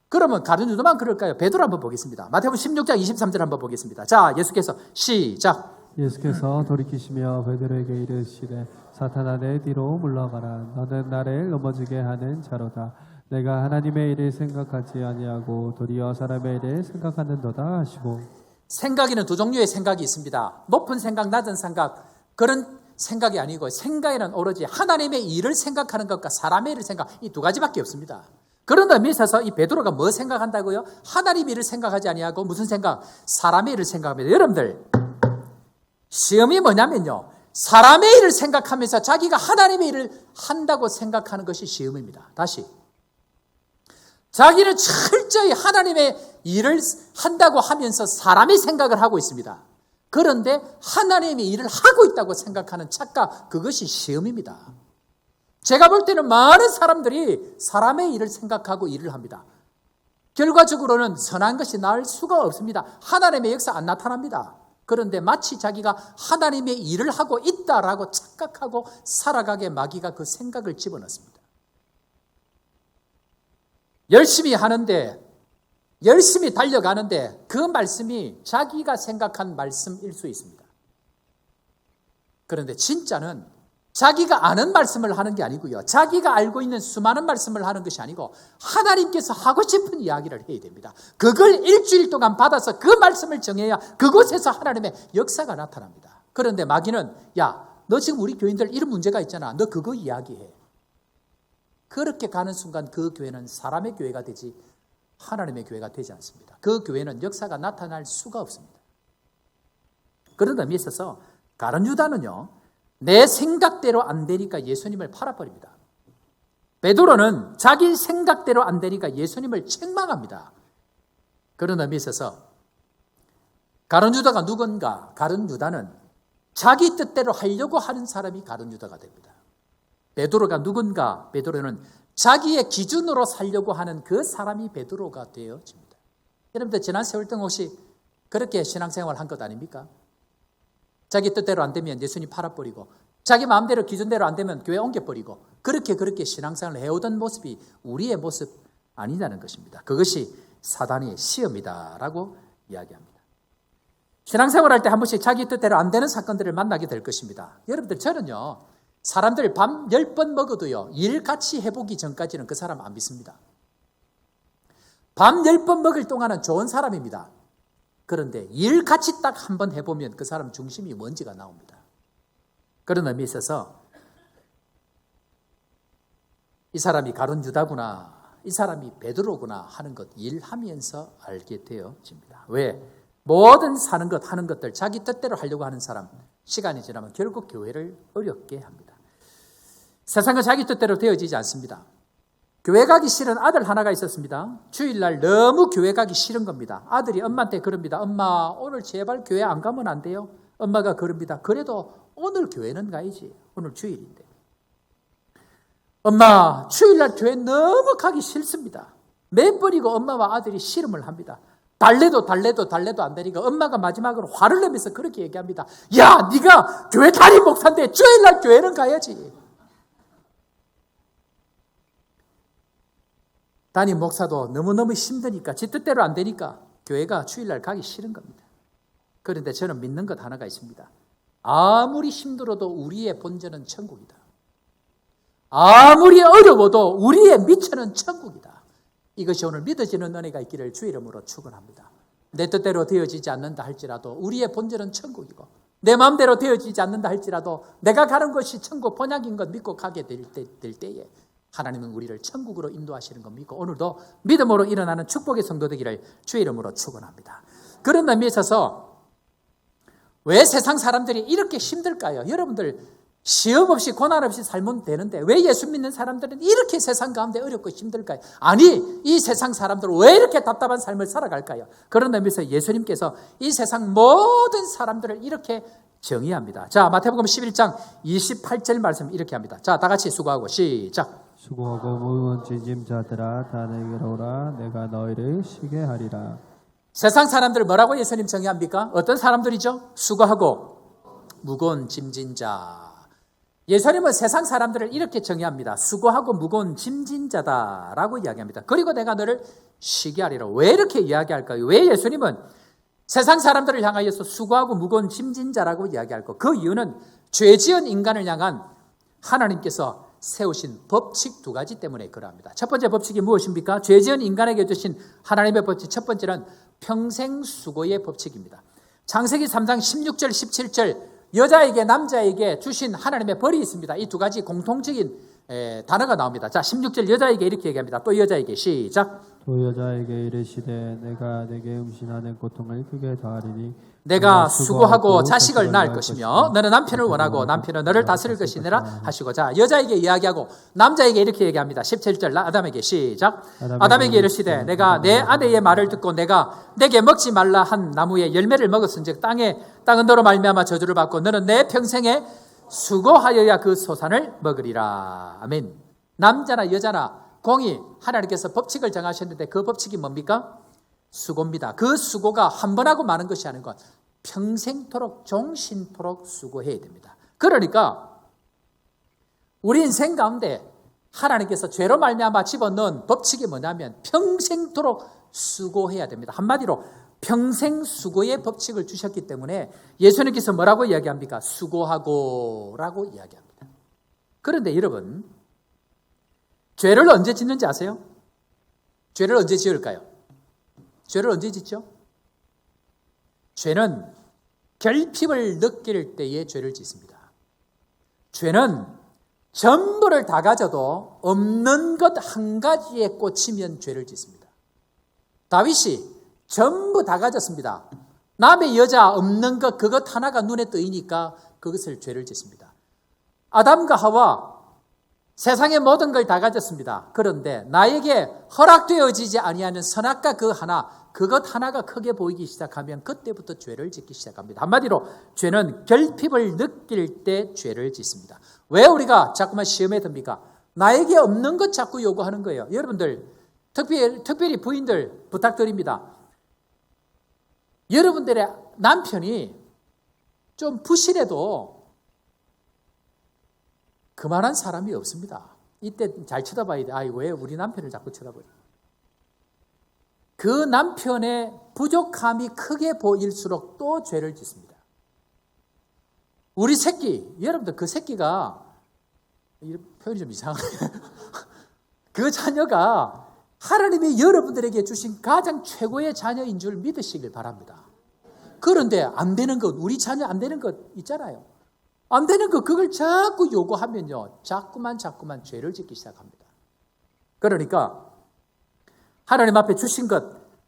그러면 가룟 유다만 그럴까요? 베드로 한번 보겠습니다. 마태복음 16장 23절 한번 보겠습니다. 자, 예수께서 시작. 예수께서 돌이키시며 베드로에게 이르시되 사탄아 내 뒤로 물러가라. 너는 나를 넘어지게 하는 자로다. 내가 하나님의 일을 생각하지 아니하고 도리어 사람의 일을 생각하는도다 하시고. 생각에는 두 종류의 생각이 있습니다. 높은 생각, 낮은 생각, 그런 생각이 아니고 생각에는 오로지 하나님의 일을 생각하는 것과 사람의 일을 생각, 이 두 가지밖에 없습니다. 그런 의미에 있어서 이 베드로가 뭐 생각한다고요? 하나님의 일을 생각하지 아니하고 무슨 생각? 사람의 일을 생각합니다. 여러분들, 시험이 뭐냐면요, 사람의 일을 생각하면서 자기가 하나님의 일을 한다고 생각하는 것이 시험입니다. 다시, 자기는 철저히 하나님의 일을 한다고 하면서 사람의 생각을 하고 있습니다. 그런데 하나님의 일을 하고 있다고 생각하는 착각, 그것이 시험입니다. 제가 볼 때는 많은 사람들이 사람의 일을 생각하고 일을 합니다. 결과적으로는 선한 것이 나을 수가 없습니다. 하나님의 역사 안 나타납니다. 그런데 마치 자기가 하나님의 일을 하고 있다라고 착각하고 살아가게 마귀가 그 생각을 집어넣습니다. 열심히 하는데, 열심히 달려가는데 그 말씀이 자기가 생각한 말씀일 수 있습니다. 그런데 진짜는 자기가 아는 말씀을 하는 게 아니고요. 자기가 알고 있는 수많은 말씀을 하는 것이 아니고 하나님께서 하고 싶은 이야기를 해야 됩니다. 그걸 일주일 동안 받아서 그 말씀을 정해야 그곳에서 하나님의 역사가 나타납니다. 그런데 마귀는 야, 너 지금 우리 교인들 이런 문제가 있잖아. 너 그거 이야기해. 그렇게 가는 순간 그 교회는 사람의 교회가 되지 하나님의 교회가 되지 않습니다. 그 교회는 역사가 나타날 수가 없습니다. 그런 의미에 있어서 가룟 유다는요, 내 생각대로 안 되니까 예수님을 팔아버립니다. 베드로는 자기 생각대로 안 되니까 예수님을 책망합니다. 그런 의미에 있어서 가룟 유다가 누군가? 가룟 유다는 자기 뜻대로 하려고 하는 사람이 가룟 유다가 됩니다. 베드로가 누군가? 베드로는 자기의 기준으로 살려고 하는 그 사람이 베드로가 되어집니다. 여러분들 지난 세월 동안 혹시 그렇게 신앙생활 한 것 아닙니까? 자기 뜻대로 안 되면 예수님 팔아버리고 자기 마음대로 기준대로 안 되면 교회 옮겨버리고 그렇게 신앙생활을 해오던 모습이 우리의 모습 아니냐는 것입니다. 그것이 사단의 시험이다라고 이야기합니다. 신앙생활할 때 한 번씩 자기 뜻대로 안 되는 사건들을 만나게 될 것입니다. 여러분들 저는요, 사람들 밤 10번 먹어도요, 일같이 해보기 전까지는 그 사람 안 믿습니다. 밤 10번 먹을 동안은 좋은 사람입니다. 그런데 일같이 딱 한 번 해보면 그 사람 중심이 먼지가 나옵니다. 그런 의미에 있어서 이 사람이 가룟 유다구나, 이 사람이 베드로구나 하는 것 일하면서 알게 되어집니다. 왜? 모든 사는 것, 하는 것들 자기 뜻대로 하려고 하는 사람, 시간이 지나면 결국 교회를 어렵게 합니다. 세상은 자기 뜻대로 되어지지 않습니다. 교회 가기 싫은 아들 하나가 있었습니다. 주일날 너무 교회 가기 싫은 겁니다. 아들이 엄마한테 그럽니다. 엄마, 오늘 제발 교회 안 가면 안 돼요? 엄마가 그럽니다. 그래도 오늘 교회는 가야지. 오늘 주일인데. 엄마, 주일날 교회 너무 가기 싫습니다. 몇 번이고 엄마와 아들이 씨름을 합니다. 달래도 안 되니까 엄마가 마지막으로 화를 내면서 그렇게 얘기합니다. 야, 네가 교회 담임 목사인데 주일날 교회는 가야지. 담임 목사도 너무너무 힘드니까 지 뜻대로 안 되니까 교회가 주일날 가기 싫은 겁니다. 그런데 저는 믿는 것 하나가 있습니다. 아무리 힘들어도 우리의 본전은 천국이다. 아무리 어려워도 우리의 미천은 천국이다. 이것이 오늘 믿어지는 은혜가 있기를 주의 이름으로 축원합니다. 내 뜻대로 되어지지 않는다 할지라도 우리의 본전은 천국이고 내 마음대로 되어지지 않는다 할지라도 내가 가는 것이 천국 본향인 것 믿고 가게 될 때에 하나님은 우리를 천국으로 인도하시는 것 믿고 오늘도 믿음으로 일어나는 축복의 성도 되기를 주의 이름으로 축원합니다. 그런 의미에 있어서 왜 세상 사람들이 이렇게 힘들까요? 여러분들 시험 없이 고난 없이 살면 되는데 왜 예수 믿는 사람들은 이렇게 세상 가운데 어렵고 힘들까요? 아니, 이 세상 사람들은 왜 이렇게 답답한 삶을 살아갈까요? 그런 의미에서 예수님께서 이 세상 모든 사람들을 이렇게 정의합니다. 자, 마태복음 11장 28절 말씀 이렇게 합니다. 자, 다 같이 수고하고 시작. 수고하고 무거운 짐자들아 다 내게로 오라. 내가 너희를 쉬게 하리라. 세상 사람들 뭐라고 예수님 정의합니까? 어떤 사람들이죠? 수고하고 무거운 짐진 자. 예수님은 세상 사람들을 이렇게 정의합니다. 수고하고 무거운 짐진 자다라고 이야기합니다. 그리고 내가 너를 쉬게 하리라. 왜 이렇게 이야기할까요? 왜 예수님은 세상 사람들을 향하여서 수고하고 무거운 짐진 자라고 이야기할까? 그 이유는 죄 지은 인간을 향한 하나님께서 세우신 법칙 두 가지 때문에 그러합니다. 첫 번째 법칙이 무엇입니까? 죄 지은 인간에게 주신 하나님의 법칙 첫 번째는 평생 수고의 법칙입니다. 창세기 3장 16절 17절 여자에게 남자에게 주신 하나님의 벌이 있습니다. 이 두 가지 공통적인 단어가 나옵니다. 자, 16절 여자에게 이렇게 얘기합니다. 또 여자에게 시작. 또 여자에게 이르시되 내가 내게 음신하는 고통을 크게 더하리니 내가 수고하고 자식을 낳을 것이며 너는 남편을 원하고 남편은 너를 다스릴 것이니라 하시고, 자, 여자에게 이야기하고 남자에게 이렇게 얘기합니다. 17절 아담에게 시작. 아담에게 이르시되 내가 내 아내의 말을 듣고 내가 내게 먹지 말라 한 나무의 열매를 먹었은즉 땅은 너로 말미암아 저주를 받고 너는 내 평생에 수고하여야 그 소산을 먹으리라. 아멘. 남자나 여자나 공의, 하나님께서 법칙을 정하셨는데 그 법칙이 뭡니까? 수고입니다. 그 수고가 한 번 하고 마는 것이 아닌 것. 평생토록 종신토록 수고해야 됩니다. 그러니까 우리 인생 가운데 하나님께서 죄로 말미암아 집어넣은 법칙이 뭐냐면 평생토록 수고해야 됩니다. 한마디로 평생 수고의 법칙을 주셨기 때문에 예수님께서 뭐라고 이야기합니까? 수고하고라고 이야기합니다. 그런데 여러분, 죄를 언제 짓는지 아세요? 죄를 언제 지을까요? 죄를 언제 짓죠? 죄는 결핍을 느낄 때에 죄를 짓습니다. 죄는 전부를 다 가져도 없는 것 한 가지에 꽂히면 죄를 짓습니다. 다윗이 전부 다 가졌습니다. 남의 여자 없는 것 그것 하나가 눈에 뜨이니까 그것을 죄를 짓습니다. 아담과 하와 세상의 모든 걸 다 가졌습니다. 그런데 나에게 허락되어지지 아니하는 선악과 그 하나, 그것 하나가 크게 보이기 시작하면 그때부터 죄를 짓기 시작합니다. 한마디로 죄는 결핍을 느낄 때 죄를 짓습니다. 왜 우리가 자꾸만 시험에 듭니까? 나에게 없는 것 자꾸 요구하는 거예요. 여러분들, 특별히 부인들 부탁드립니다. 여러분들의 남편이 좀 부실해도 그만한 사람이 없습니다. 이때 잘 쳐다봐야 돼. 아이, 왜 우리 남편을 자꾸 쳐다봐요? 그 남편의 부족함이 크게 보일수록 또 죄를 짓습니다. 우리 새끼, 여러분들 그 새끼가, 표현이 좀 이상하네. 그 자녀가 하나님이 여러분들에게 주신 가장 최고의 자녀인 줄 믿으시길 바랍니다. 그런데 안 되는 것, 우리 자녀 안 되는 것 있잖아요. 안 되는 거 그걸 자꾸 요구하면요. 자꾸만 죄를 짓기 시작합니다. 그러니까 하나님 앞에 주신 것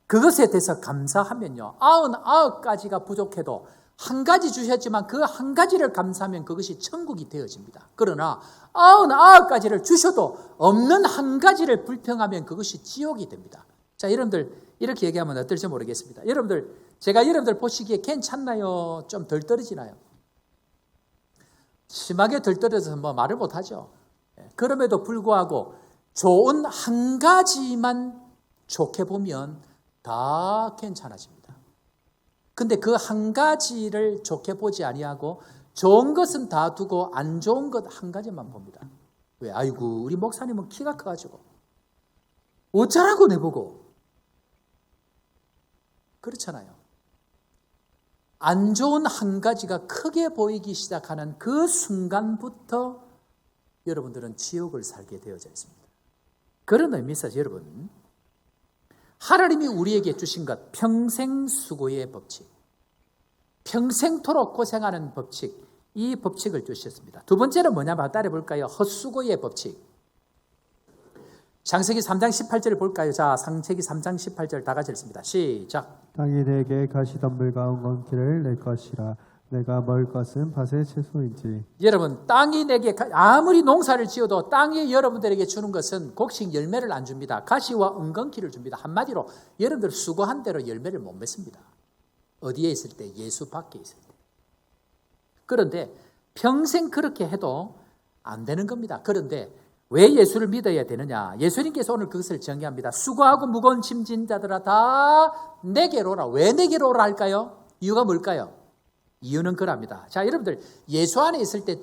그것에 대해서 감사하면요. 99가지가 부족해도 한 가지 주셨지만 그 한 가지를 감사하면 그것이 천국이 되어집니다. 그러나 99가지를 주셔도 없는 한 가지를 불평하면 그것이 지옥이 됩니다. 자, 여러분들 이렇게 얘기하면 어떨지 모르겠습니다. 여러분들 제가 여러분들 보시기에 괜찮나요? 좀 덜 떨어지나요? 심하게 덜 떨어져서 뭐 말을 못하죠. 그럼에도 불구하고 좋은 한 가지만 좋게 보면 다 괜찮아집니다. 근데 그 한 가지를 좋게 보지 아니하고 좋은 것은 다 두고 안 좋은 것 한 가지만 봅니다. 왜? 아이고 우리 목사님은 키가 커가지고 어쩌라고 내보고 그렇잖아요. 안 좋은 한 가지가 크게 보이기 시작하는 그 순간부터 여러분들은 지옥을 살게 되어져 있습니다. 그런 의미에서 여러분, 하나님이 우리에게 주신 것, 평생 수고의 법칙, 평생토록 고생하는 법칙, 이 법칙을 주셨습니다. 두 번째는 뭐냐면 따라해 볼까요? 헛수고의 법칙. 창세기 3장 18절을 볼까요? 자, 창세기 3장 18절 다 같이 읽습니다. 시작. 땅이 내게 가시덤불과 엉겅퀴를 낼 것이라. 내가 먹을 것은 밭의 채소인지. 여러분, 땅이 내게 아무리 농사를 지어도 땅이 여러분들에게 주는 것은 곡식 열매를 안 줍니다. 가시와 엉겅퀴를 줍니다. 한마디로 여러분들 수고한 대로 열매를 못 맺습니다. 어디에 있을 때? 예수 밖에 있을 때. 그런데 평생 그렇게 해도 안 되는 겁니다. 그런데 왜 예수를 믿어야 되느냐? 예수님께서 오늘 그것을 정의합니다. 수고하고 무거운 짐진 자들아 다 내게로 오라. 왜 내게로 오라 할까요? 이유가 뭘까요? 이유는 그럽니다. 자, 여러분들 예수 안에 있을 때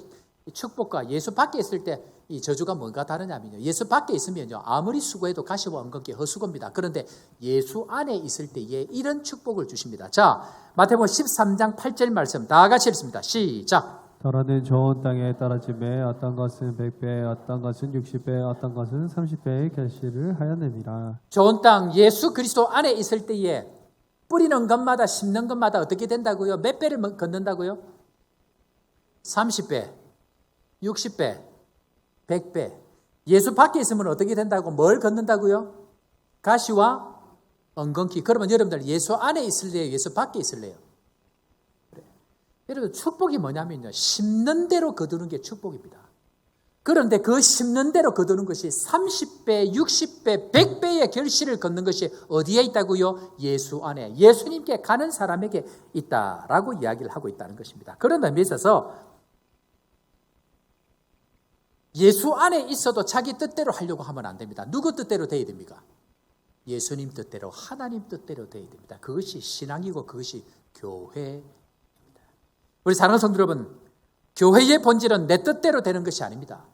축복과 예수 밖에 있을 때 이 저주가 뭔가 다르냐면요. 예수 밖에 있으면요. 아무리 수고해도 가시와 엉겅퀴 헛수고입니다. 그런데 예수 안에 있을 때에 이런 축복을 주십니다. 자, 마태복음 13장 8절 말씀 다 같이 읽습니다. 시작. 더러는 좋은 땅에 떨어짐에 어떤 것은 100배, 어떤 것은 60배, 어떤 것은 30배의 결실을 하였느니라. 좋은 땅 예수 그리스도 안에 있을 때에 뿌리는 것마다 심는 것마다 어떻게 된다고요? 몇 배를 걷는다고요? 30배, 60배, 100배. 예수 밖에 있으면 어떻게 된다고? 뭘 걷는다고요? 가시와 엉겅퀴. 그러면 여러분들 예수 안에 있을래요? 예수 밖에 있을래요? 그래. 여러분 축복이 뭐냐면요. 심는 대로 거두는 게 축복입니다. 그런데 그 심는 대로 거두는 것이 30배, 60배, 100배의 결실을 걷는 것이 어디에 있다고요? 예수 안에. 예수님께 가는 사람에게 있다라고 이야기를 하고 있다는 것입니다. 그런 의미에 있어서 예수 안에 있어도 자기 뜻대로 하려고 하면 안 됩니다. 누구 뜻대로 돼야 됩니까? 예수님 뜻대로, 하나님 뜻대로 돼야 됩니다. 그것이 신앙이고 그것이 교회입니다. 우리 사랑하는 성도 여러분, 교회의 본질은 내 뜻대로 되는 것이 아닙니다.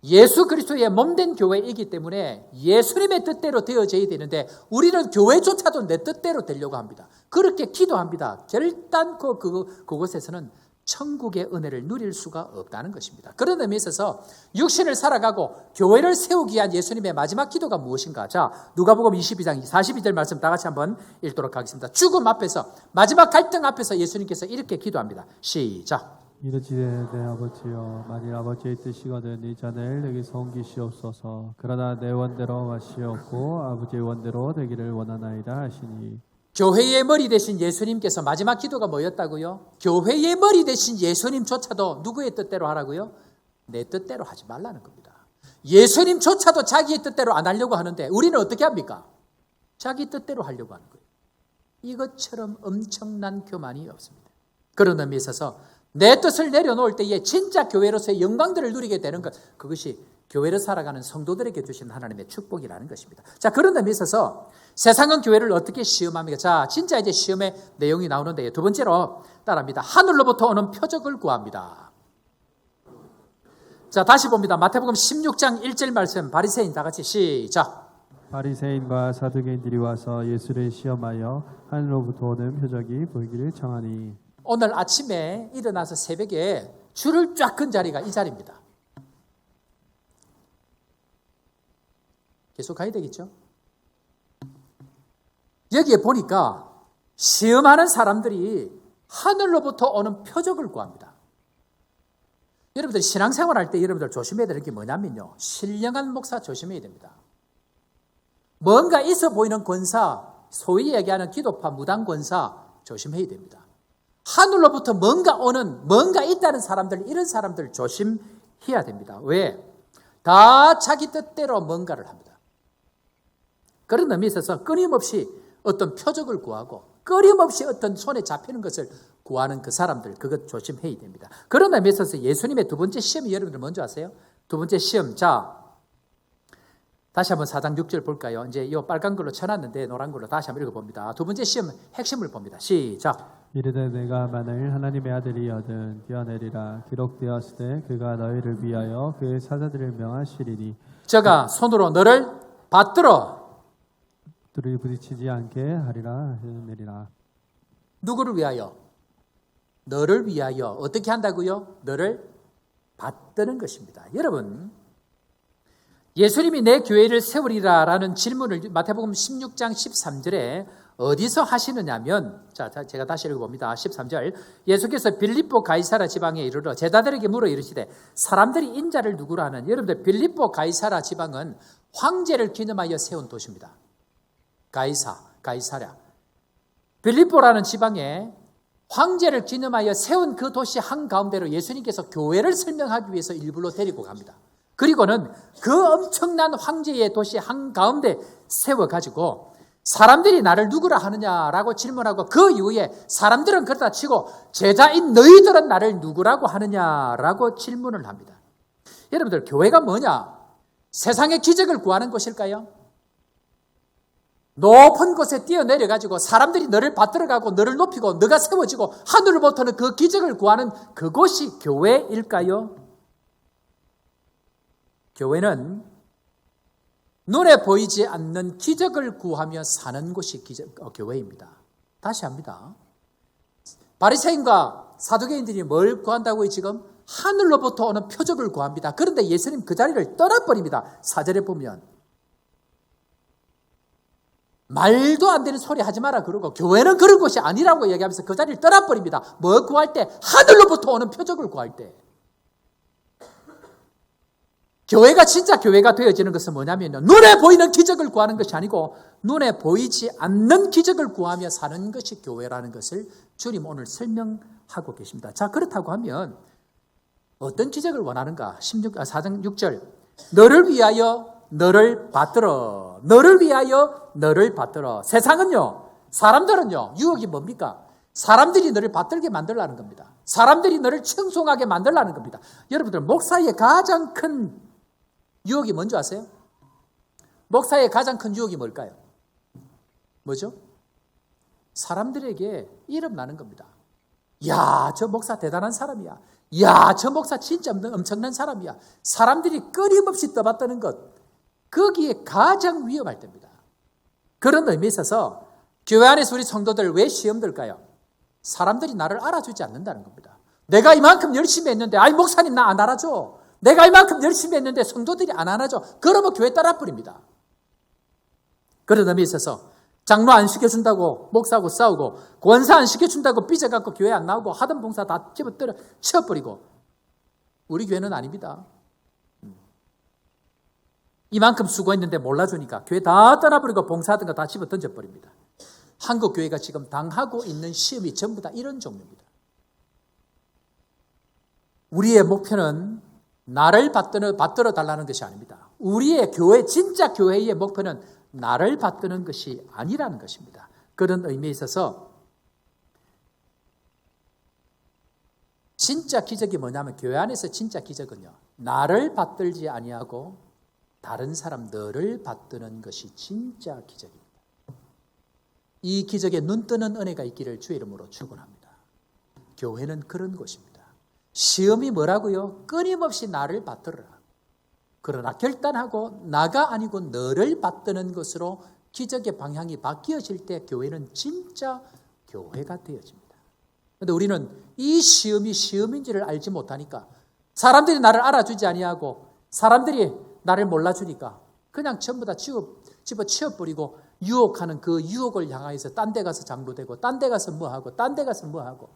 예수 그리스도의 몸된 교회이기 때문에 예수님의 뜻대로 되어져야 되는데 우리는 교회조차도 내 뜻대로 되려고 합니다. 그렇게 기도합니다. 결단코 그곳에서는 천국의 은혜를 누릴 수가 없다는 것입니다. 그런 의미에 있어서 육신을 살아가고 교회를 세우기 위한 예수님의 마지막 기도가 무엇인가? 자, 누가복음 22장 42절 말씀 다 같이 한번 읽도록 하겠습니다. 죽음 앞에서, 마지막 갈등 앞에서 예수님께서 이렇게 기도합니다. 시작. 이르시되 내 아버지여, 만일 아버지의 뜻이거든 이 잔을 내게서 옮기시옵소서. 그러나 내 원대로 마시옵고 아버지의 원대로 되기를 원하나이다 하시니. 교회의 머리 되신 예수님께서 마지막 기도가 뭐였다고요? 교회의 머리 되신 예수님조차도 누구의 뜻대로 하라고요? 내 뜻대로 하지 말라는 겁니다. 예수님조차도 자기의 뜻대로 안 하려고 하는데 우리는 어떻게 합니까? 자기 뜻대로 하려고 하는 거예요. 이것처럼 엄청난 교만이 없습니다. 그런 의미에 있어서 내 뜻을 내려놓을 때에 진짜 교회로서의 영광들을 누리게 되는 것, 그것이 교회를 살아가는 성도들에게 주신 하나님의 축복이라는 것입니다. 자, 그런 의미에 있어서 세상은 교회를 어떻게 시험합니까? 자, 진짜 이제 시험의 내용이 나오는데 두 번째로 따라합니다. 하늘로부터 오는 표적을 구합니다. 자, 다시 봅니다. 마태복음 16장 1절 말씀, 바리새인 다 같이 시작. 바리새인과 사두개인들이 와서 예수를 시험하여 하늘로부터 오는 표적이 보이기를 청하니. 오늘 아침에 일어나서 새벽에 줄을 쫙 끈 자리가 이 자리입니다. 계속 가야 되겠죠? 여기에 보니까 시험하는 사람들이 하늘로부터 오는 표적을 구합니다. 여러분들 신앙생활 할 때 여러분들 조심해야 되는 게 뭐냐면요. 신령한 목사 조심해야 됩니다. 뭔가 있어 보이는 권사, 소위 얘기하는 기도파 무당 권사 조심해야 됩니다. 하늘로부터 뭔가 있다는 사람들, 이런 사람들 조심해야 됩니다. 왜? 다 자기 뜻대로 뭔가를 합니다. 그런 의미에 있어서 끊임없이 어떤 표적을 구하고 끊임없이 어떤 손에 잡히는 것을 구하는 그 사람들, 그것 조심해야 됩니다. 그런 의미에 있어서 예수님의 두 번째 시험이 여러분들 먼저 아세요? 두 번째 시험. 자, 다시 한번 4장 6절 볼까요? 이제 이 빨간 걸로 쳐놨는데 노란 걸로 다시 한번 읽어봅니다. 두 번째 시험 핵심을 봅니다. 시작. 이르되 내가 만일 하나님의 아들이여든 뛰어내리라. 기록되었을 때 그가 너희를 위하여 그의 사자들을 명하시리니. 저가 손으로 너를 받들어. 둘이 부딪히지 않게 하리라 내리라. 누구를 위하여? 너를 위하여. 어떻게 한다고요? 너를 받드는 것입니다. 여러분, 예수님이 내 교회를 세우리라라는 질문을 마태복음 16장 13절에 어디서 하시느냐면, 자, 제가 다시 읽어봅니다. 13절. 예수께서 빌립보 가이사라 지방에 이르러 제자들에게 물어 이르시되 사람들이 인자를 누구라 하는. 여러분들 빌립보 가이사라 지방은 황제를 기념하여 세운 도시입니다. 가이사랴. 빌립보라는 지방에 황제를 기념하여 세운 그 도시 한가운데로 예수님께서 교회를 설명하기 위해서 일부러 데리고 갑니다. 그리고는 그 엄청난 황제의 도시 한가운데 세워가지고 사람들이 나를 누구라 하느냐라고 질문하고 그 이후에 사람들은 그렇다 치고 제자인 너희들은 나를 누구라고 하느냐라고 질문을 합니다. 여러분들, 교회가 뭐냐? 세상의 기적을 구하는 곳일까요? 높은 곳에 뛰어내려가지고 사람들이 너를 받들어가고 너를 높이고 너가 세워지고 하늘로부터는 그 기적을 구하는 그곳이 교회일까요? 교회는 눈에 보이지 않는 기적을 구하며 사는 곳이 교회입니다. 다시 합니다. 바리새인과 사두개인들이 뭘 구한다고요 지금? 하늘로부터 오는 표적을 구합니다. 그런데 예수님 그 자리를 떠나버립니다. 4절에 보면. 말도 안 되는 소리 하지 마라 그러고 교회는 그런 곳이 아니라고 얘기하면서 그 자리를 떠나버립니다. 뭐 구할 때? 하늘로부터 오는 표적을 구할 때. 교회가 진짜 교회가 되어지는 것은 뭐냐면요. 눈에 보이는 기적을 구하는 것이 아니고 눈에 보이지 않는 기적을 구하며 사는 것이 교회라는 것을 주님 오늘 설명하고 계십니다. 자, 그렇다고 하면 어떤 기적을 원하는가? 4장 6절. 너를 위하여 너를 받들어. 너를 위하여 너를 받들어. 세상은요, 사람들은요, 유혹이 뭡니까? 사람들이 너를 받들게 만들라는 겁니다. 사람들이 너를 청송하게 만들라는 겁니다. 여러분들, 목사의 가장 큰 유혹이 뭔지 아세요? 목사의 가장 큰 유혹이 뭘까요? 뭐죠? 사람들에게 이름 나는 겁니다. 야, 저 목사 대단한 사람이야. 야, 저 목사 진짜 엄청난 사람이야. 사람들이 끊임없이 떠받드는 것, 거기에 가장 위험할 때입니다. 그런 의미에 있어서 교회 안에서 우리 성도들 왜 시험 들까요? 사람들이 나를 알아주지 않는다는 겁니다. 내가 이만큼 열심히 했는데, 아이, 목사님 나 안 알아줘. 내가 이만큼 열심히 했는데 성도들이 안 알아줘. 그러면 교회 따라버립니다. 그런 의미에 있어서 장로 안 시켜준다고 목사하고 싸우고, 권사 안 시켜준다고 삐져갖고 교회 안 나오고, 하던 봉사 다 집어뜨려 치워버리고, 우리 교회는 아닙니다. 이만큼 수고했는데 몰라주니까 교회 다 떠나버리고 봉사하던 거 다 집어 던져버립니다. 한국 교회가 지금 당하고 있는 시험이 전부 다 이런 종류입니다. 우리의 목표는 나를 받들어 달라는 것이 아닙니다. 우리의 교회, 진짜 교회의 목표는 나를 받드는 것이 아니라는 것입니다. 그런 의미에 있어서 진짜 기적이 뭐냐면, 교회 안에서 진짜 기적은요, 나를 받들지 아니하고 다른 사람들을 받드는 것이 진짜 기적입니다. 이 기적에 눈 뜨는 은혜가 있기를 주의 이름으로 축원합니다. 교회는 그런 곳입니다. 시험이 뭐라고요? 끊임없이 나를 받들어라. 그러나 결단하고 나가 아니고 너를 받드는 것으로 기적의 방향이 바뀌어질 때 교회는 진짜 교회가 되어집니다. 그런데 우리는 이 시험이 시험인지를 알지 못하니까, 사람들이 나를 알아주지 아니하고 사람들이 나를 몰라주니까 그냥 전부 다 집어 치워버리고, 유혹하는 그 유혹을 향하여서 딴 데 가서 장로되고, 딴 데 가서 뭐하고, 딴 데 가서 뭐하고,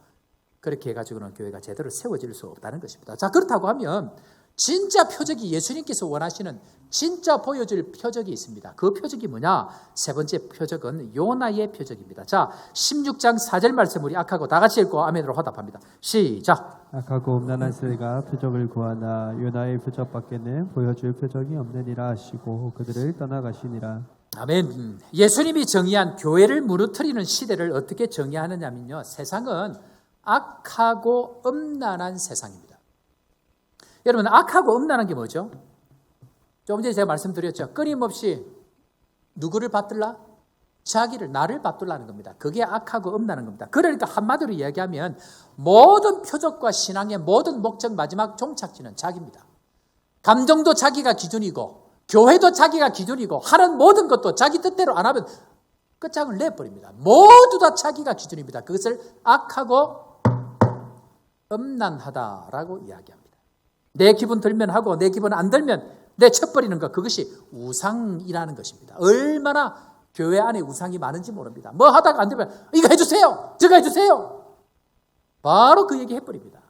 그렇게 해가지고는 교회가 제대로 세워질 수 없다는 것입니다. 자, 그렇다고 하면 진짜 표적이, 예수님께서 원하시는 진짜 보여줄 표적이 있습니다. 그 표적이 뭐냐? 세 번째 표적은 요나의 표적입니다. 자, 16장 4절 말씀 우리 악하고 다 같이 읽고 아멘으로 화답합니다. 시작. 악하고 음란한 세가 표적을 구하나 요나의 표적밖에는 보여줄 표적이 없느니라 하시고 그들을 떠나가시니라. 아멘. 예수님이 정의한 교회를 무너뜨리는 시대를 어떻게 정의하느냐면요, 세상은 악하고 음란한 세상입니다. 여러분, 악하고 음란한 게 뭐죠? 조금 전에 제가 말씀드렸죠. 끊임없이 누구를 받들라? 자기를, 나를 받들라는 겁니다. 그게 악하고 음란한 겁니다. 그러니까 한마디로 이야기하면 모든 표적과 신앙의 모든 목적, 마지막 종착지는 자기입니다. 감정도 자기가 기준이고, 교회도 자기가 기준이고, 하는 모든 것도 자기 뜻대로 안 하면 끝장을 내버립니다. 모두 다 자기가 기준입니다. 그것을 악하고 음란하다라고 이야기합니다. 내 기분 들면 하고 내 기분 안 들면 내쳐버리는 것, 그것이 우상이라는 것입니다. 얼마나 교회 안에 우상이 많은지 모릅니다. 뭐 하다가 안 되면 이거 해주세요, 저거 해주세요, 바로 그 얘기 해버립니다.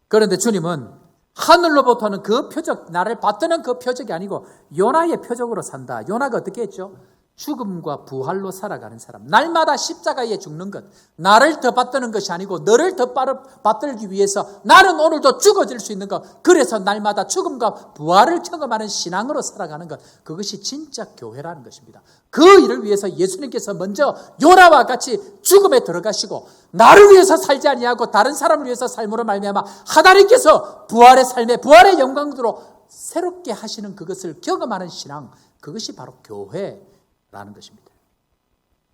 그런데 주님은 하늘로부터는 그 표적, 나를 받드는 그 표적이 아니고 요나의 표적으로 산다. 요나가 어떻게 했죠? 죽음과 부활로 살아가는 사람, 날마다 십자가에 죽는 것, 나를 더 받드는 것이 아니고 너를 더 받들기 위해서 나는 오늘도 죽어질 수 있는 것, 그래서 날마다 죽음과 부활을 경험하는 신앙으로 살아가는 것, 그것이 진짜 교회라는 것입니다. 그 일을 위해서 예수님께서 먼저 요나와 같이 죽음에 들어가시고, 나를 위해서 살지 아니하고 다른 사람을 위해서 삶으로 말미암아 하나님께서 부활의 삶에 부활의 영광으로 새롭게 하시는 그것을 경험하는 신앙, 그것이 바로 교회라는 것입니다.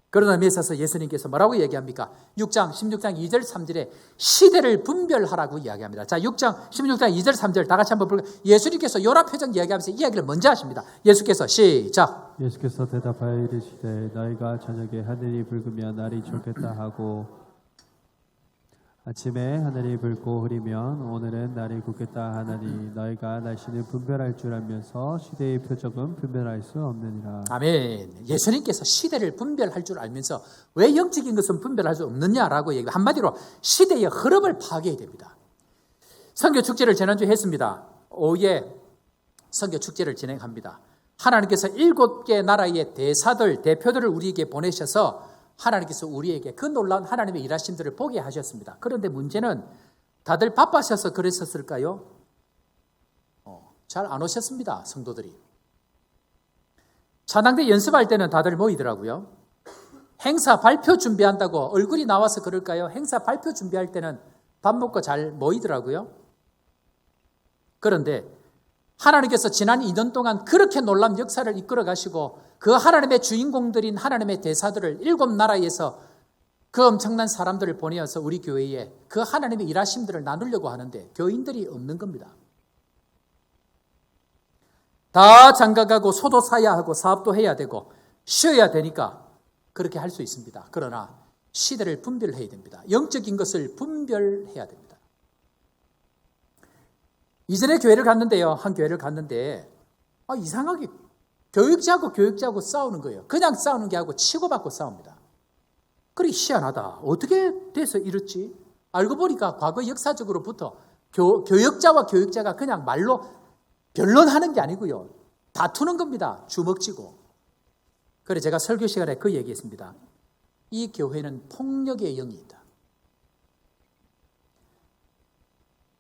그런 의미에 있어서 예수님께서 뭐라고 얘기합니까? 16장 2절 3절에 시대를 분별하라고 이야기합니다. 자, 16장 2절 3절 다 같이 한번 볼까요? 예수님께서 요나 표적 이야기하면서 이야기를 먼저 하십니다. 예수께서 시작. 예수께서 대답하여 이르시되 너희가 저녁에 하늘이 붉으면 날이 좋겠다 하고 아침에 하늘이 붉고 흐리면 오늘은 날이 굳겠다 하나니 너희가 날씨는 분별할 줄 알면서 시대의 표적은 분별할 수 없느니라. 아멘. 예수님께서 시대를 분별할 줄 알면서 왜 영적인 것은 분별할 수 없느냐라고 얘기합니다. 한마디로 시대의 흐름을 파악해야 됩니다. 선교 축제를 지난주에 했습니다. 오후에 선교 축제를 진행합니다. 하나님께서 7개 나라의 대사들, 대표들을 우리에게 보내셔서 하나님께서 우리에게 그 놀라운 하나님의 일하심들을 보게 하셨습니다. 그런데 문제는 다들 바빠셔서 그랬었을까요? 잘 안 오셨습니다. 성도들이. 찬양대 연습할 때는 다들 모이더라고요. 행사 발표 준비한다고 얼굴이 나와서 그럴까요? 행사 발표 준비할 때는 밥 먹고 잘 모이더라고요. 그런데 하나님께서 지난 2년 동안 그렇게 놀라운 역사를 이끌어 가시고 그 하나님의 주인공들인 하나님의 대사들을 7나라에서 그 엄청난 사람들을 보내어서 우리 교회에 그 하나님의 일하심들을 나누려고 하는데 교인들이 없는 겁니다. 다 장가가고 소도 사야 하고 사업도 해야 되고 쉬어야 되니까 그렇게 할 수 있습니다. 그러나 시대를 분별해야 됩니다. 영적인 것을 분별해야 됩니다. 이전에 교회를 갔는데요. 한 교회를 갔는데 이상하게 교육자하고 싸우는 거예요. 그냥 싸우는 게 아니고 치고받고 싸웁니다. 그래 희한하다. 어떻게 돼서 이렇지? 알고 보니까 과거 역사적으로부터 교역자와 교육자가 그냥 말로 변론하는 게 아니고요. 다투는 겁니다. 주먹쥐고. 그래 제가 설교 시간에 그 얘기했습니다. 이 교회는 폭력의 영이 있다.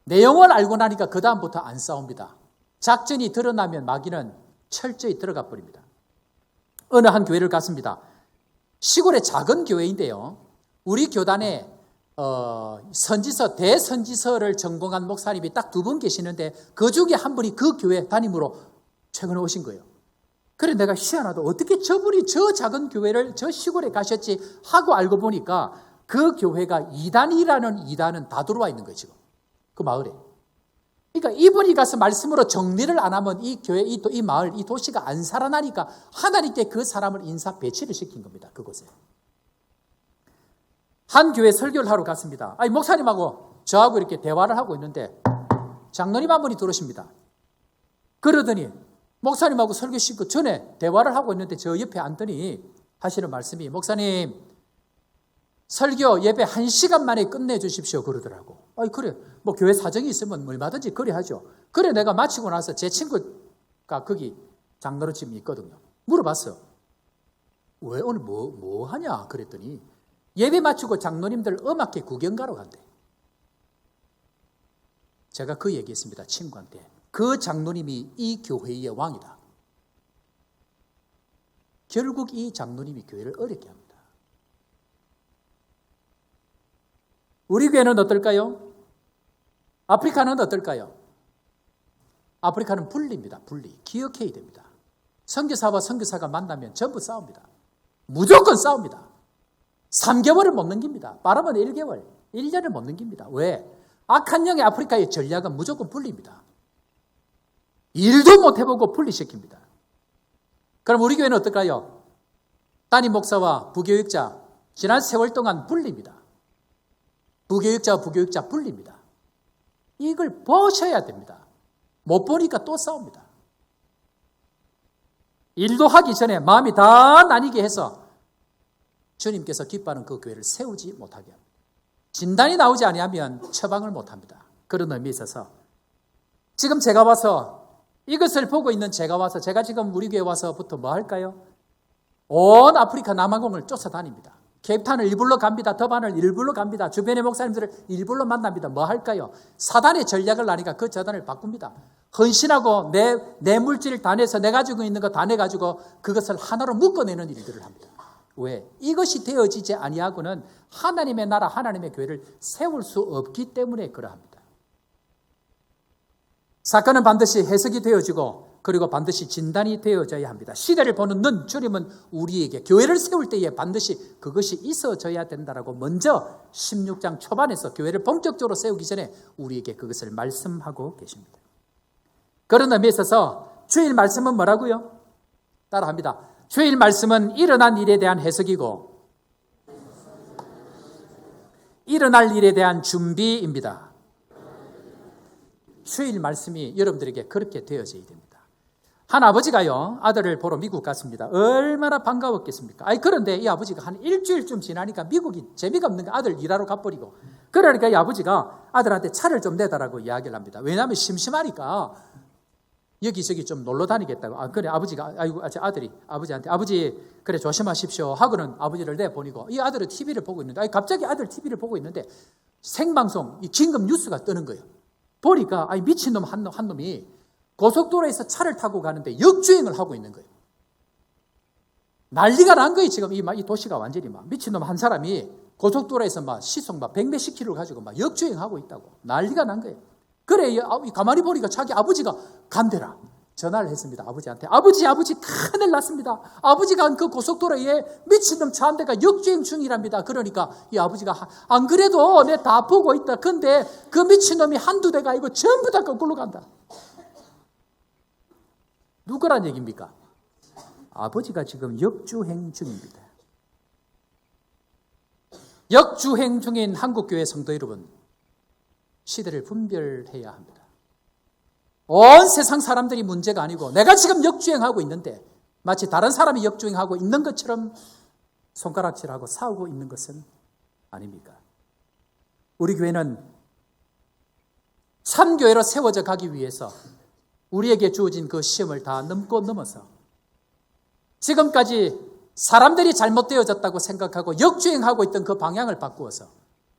내용을 알고 나니까 그 다음부터 안 싸웁니다. 작전이 드러나면 마귀는 철저히 들어가 버립니다. 어느 한 교회를 갔습니다. 시골의 작은 교회인데요. 우리 교단에 대선지서를 전공한 목사님이 딱 2분 계시는데 그 중에 한 분이 그 교회 담임으로 최근에 오신 거예요. 그래 내가 희한하다. 어떻게 저분이 저 작은 교회를 저 시골에 가셨지 하고 알고 보니까 그 교회가 이단이라는 이단은 다 들어와 있는 거예요. 지금 그 마을에. 그러니까 이분이 가서 말씀으로 정리를 안 하면 이 교회, 이 마을, 이 도시가 안 살아나니까 하나님께 그 사람을 인사 배치를 시킨 겁니다. 그곳에. 한 교회 설교를 하러 갔습니다. 목사님하고 저하고 이렇게 대화를 하고 있는데 장로님 한 분이 들어오십니다. 그러더니 목사님하고 설교 시고 전에 대화를 하고 있는데 저 옆에 앉더니 하시는 말씀이 목사님 설교 예배 1시간 만에 끝내주십시오 그러더라고. 그래 뭐 교회 사정이 있으면 얼마든지 그래 하죠. 그래 내가 마치고 나서 제 친구가 거기 장로로 지금 있거든요. 물어봤어. 왜 오늘 뭐 하냐 그랬더니 예배 마치고 장로님들 음악회 구경 가러 간대. 제가 그 얘기했습니다. 친구한테. 그 장로님이 이 교회의 왕이다. 결국 이 장로님이 교회를 어렵게 합니다. 우리 교회는 어떨까요? 아프리카는 어떨까요? 아프리카는 분리입니다. 분리. 기억해야 됩니다. 선교사와 선교사가 만나면 전부 싸웁니다. 무조건 싸웁니다. 3개월을 못 넘깁니다. 빠르면 1개월, 1년을 못 넘깁니다. 왜? 악한 영의 아프리카의 전략은 무조건 분리입니다. 일도 못 해보고 분리시킵니다. 그럼 우리 교회는 어떨까요? 담임 목사와 부교육자 지난 세월 동안 분리입니다. 부교육자와 부교육자 분리입니다. 이걸 보셔야 됩니다. 못 보니까 또 싸웁니다. 일도 하기 전에 마음이 다 나뉘게 해서 주님께서 기뻐하는 그 교회를 세우지 못하게 합니다. 진단이 나오지 아니하면 처방을 못합니다. 그런 의미에 있어서 지금 제가 와서 이것을 보고 있는 제가 지금 우리 교회 와서부터 뭐 할까요? 온 아프리카 남아공을 쫓아다닙니다. 케이프타운을 일부러 갑니다. 더반을 일부러 갑니다. 주변의 목사님들을 일부러 만납니다. 뭐 할까요? 사단의 전략을 아니까 그 저단을 바꿉니다. 헌신하고 내 물질을 다 내서 내 가지고 있는 거 다 내가지고 그것을 하나로 묶어내는 일들을 합니다. 왜? 이것이 되어지지 아니하고는 하나님의 나라, 하나님의 교회를 세울 수 없기 때문에 그러합니다. 사건은 반드시 해석이 되어지고 그리고 반드시 진단이 되어져야 합니다. 시대를 보는 눈, 주님은 우리에게 교회를 세울 때에 반드시 그것이 있어져야 된다라고 먼저 16장 초반에서 교회를 본격적으로 세우기 전에 우리에게 그것을 말씀하고 계십니다. 그런 의미에 있어서 주일 말씀은 뭐라고요? 따라합니다. 주일 말씀은 일어난 일에 대한 해석이고 일어날 일에 대한 준비입니다. 주일 말씀이 여러분들에게 그렇게 되어져야 됩니다. 한 아버지가요, 아들을 보러 미국 갔습니다. 얼마나 반가웠겠습니까? 그런데 이 아버지가 한 일주일쯤 지나니까 미국이 재미가 없는 거 아들 일하러 가버리고. 그러니까 이 아버지가 아들한테 차를 좀 내달라고 이야기를 합니다. 왜냐하면 심심하니까 여기저기 좀 놀러 다니겠다고. 그래, 아버지가, 아들이 아버지한테, 아버지, 그래, 조심하십시오. 하고는 아버지를 내보내고, 이 아들은 TV를 보고 있는데, 갑자기 아들 TV를 보고 있는데, 생방송, 이 긴급 뉴스가 뜨는 거예요. 보니까, 미친놈 한 놈이 고속도로에서 차를 타고 가는데 역주행을 하고 있는 거예요. 난리가 난 거예요. 지금 이 도시가 완전히 막 미친놈 한 사람이 고속도로에서 막 시속 막 100몇십 킬로 가지고 막 역주행하고 있다고. 난리가 난 거예요. 그래, 가만히 보니까 자기 아버지가 간대라. 전화를 했습니다. 아버지한테. 아버지 큰일 났습니다. 아버지가 그 고속도로에 미친놈 차 한 대가 역주행 중이랍니다. 그러니까 이 아버지가 안 그래도 내 다 보고 있다. 근데 그 미친놈이 한두 대가 아니고 전부 다 거꾸로 간다. 누구란 얘기입니까? 아버지가 지금 역주행 중입니다. 역주행 중인 한국교회 성도 여러분, 시대를 분별해야 합니다. 온 세상 사람들이 문제가 아니고 내가 지금 역주행하고 있는데 마치 다른 사람이 역주행하고 있는 것처럼 손가락질하고 싸우고 있는 것은 아닙니까? 우리 교회는 참교회로 세워져 가기 위해서 우리에게 주어진 그 시험을 다 넘어서 지금까지 사람들이 잘못되어졌다고 생각하고 역주행하고 있던 그 방향을 바꾸어서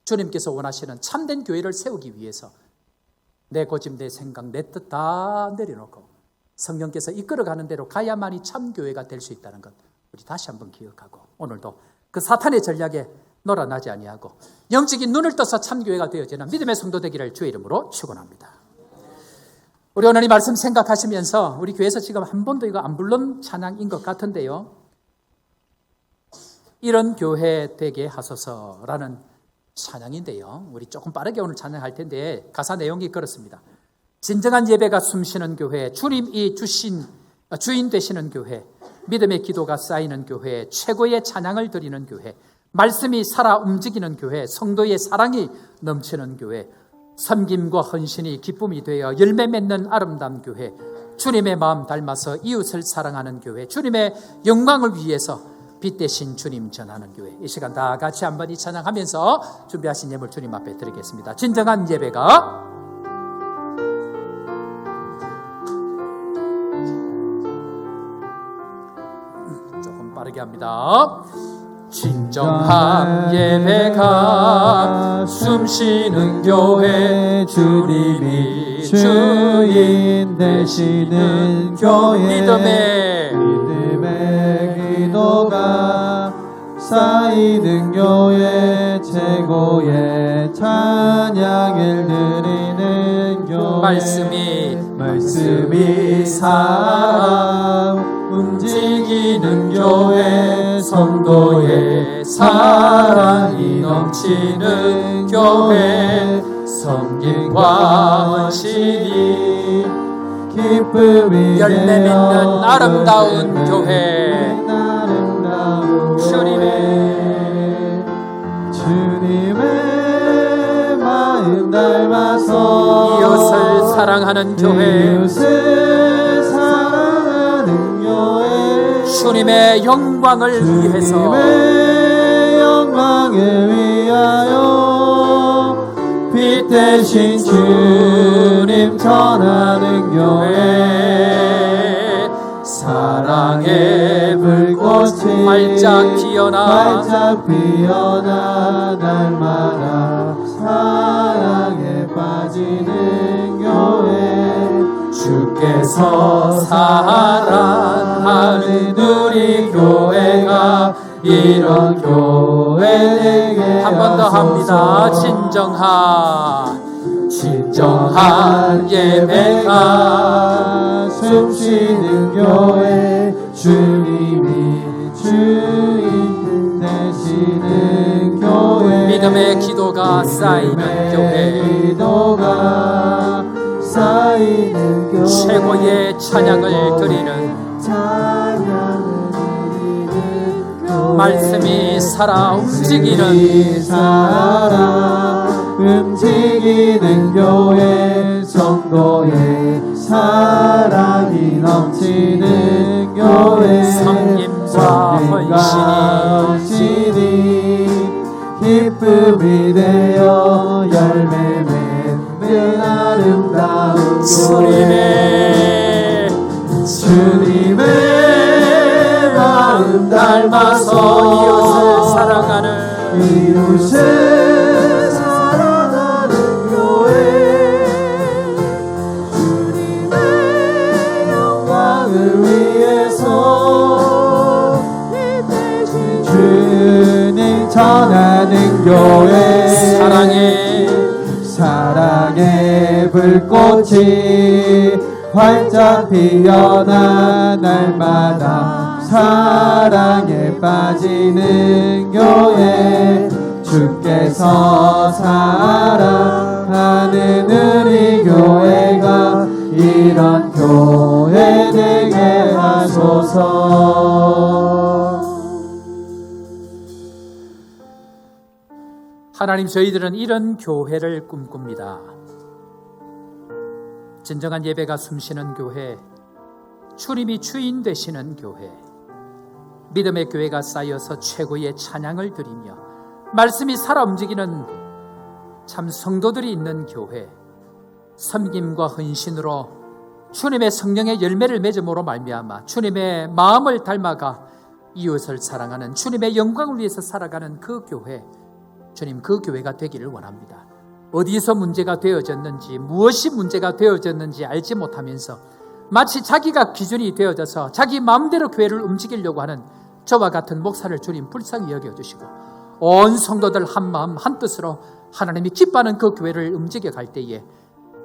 주님께서 원하시는 참된 교회를 세우기 위해서 내 고집, 내 생각, 내 뜻 다 내려놓고 성령께서 이끌어가는 대로 가야만이 참교회가 될 수 있다는 것 우리 다시 한번 기억하고 오늘도 그 사탄의 전략에 놀아나지 아니하고 영적인 눈을 떠서 참교회가 되어지는 믿음의 성도 되기를 주의 이름으로 축원합니다. 우리 오늘 이 말씀 생각하시면서 우리 교회에서 지금 한 번도 이거 안 부른 찬양인 것 같은데요. 이런 교회 되게 하소서라는 찬양인데요. 우리 조금 빠르게 오늘 찬양할 텐데 가사 내용이 그렇습니다. 진정한 예배가 숨쉬는 교회, 주님이 주인 되시는 교회, 믿음의 기도가 쌓이는 교회, 최고의 찬양을 드리는 교회, 말씀이 살아 움직이는 교회, 성도의 사랑이 넘치는 교회, 섬김과 헌신이 기쁨이 되어 열매 맺는 아름다운 교회, 주님의 마음 닮아서 이웃을 사랑하는 교회, 주님의 영광을 위해서 빛 대신 주님 전하는 교회. 이 시간 다 같이 한번 이 찬양하면서 준비하신 예물 주님 앞에 드리겠습니다. 진정한 예배가 조금 빠르게 합니다. 진정한 예배가 숨쉬는 교회, 주님이 주인 되시는 교회, 믿음의 기도가 쌓이는 교회, 최고의 찬양을 드리는 교회, 말씀이 살아 움직이는 교회, 성도의 사랑이 넘치는 교회, 섬김과 헌신이 기쁨이 열매 맺는 아름다운 교회, 주님의 마음 닮아서 이웃을 사랑하는 교회, 주님의 영광을 위해서, 주님의 영광을 위하여 빛 대신 주님 전하는 교회, 사랑의 불꽃이 활짝 피어나 날마다 사랑에 빠지는 교회, 주께서 사랑하는 우리 교회가 이런 교회 되게 한 번 더 합니다. 진정한 예배가 숨쉬는 교회, 주님이 주인 되시는 교회, 믿음의 기도가 쌓이는 교회, 최고의 찬양을 드리는 말씀이 살아 움직이는 교회, 성도의 사랑이 넘치는 교회, 섬김과 헌신이 기쁨이 되어 열매 맺는 아름다운 주님의 마음 닮아서 이웃을 사랑하는 교회, 주님의 영광을 위해서 전하는 교회 사랑의 불꽃이 활짝 피어나 날마다 사랑에 빠지는 교회 주께서 사랑하는 우리 교회가 이런 교회 되게 하소서. 하나님, 저희들은 이런 교회를 꿈꿉니다. 진정한 예배가 숨쉬는 교회, 주님이 주인 되시는 교회, 믿음의 교회가 쌓여서 최고의 찬양을 드리며 말씀이 살아 움직이는 참 성도들이 있는 교회, 섬김과 헌신으로 주님의 성령의 열매를 맺음으로 말미암아 주님의 마음을 닮아가 이웃을 사랑하는, 주님의 영광을 위해서 살아가는 그 교회, 주님, 그 교회가 되기를 원합니다. 어디서 문제가 되어졌는지, 무엇이 문제가 되어졌는지 알지 못하면서 마치 자기가 기준이 되어져서 자기 마음대로 교회를 움직이려고 하는 저와 같은 목사를 주님 불쌍히 여겨주시고 온 성도들 한 마음 한 뜻으로 하나님이 기뻐하는 그 교회를 움직여갈 때에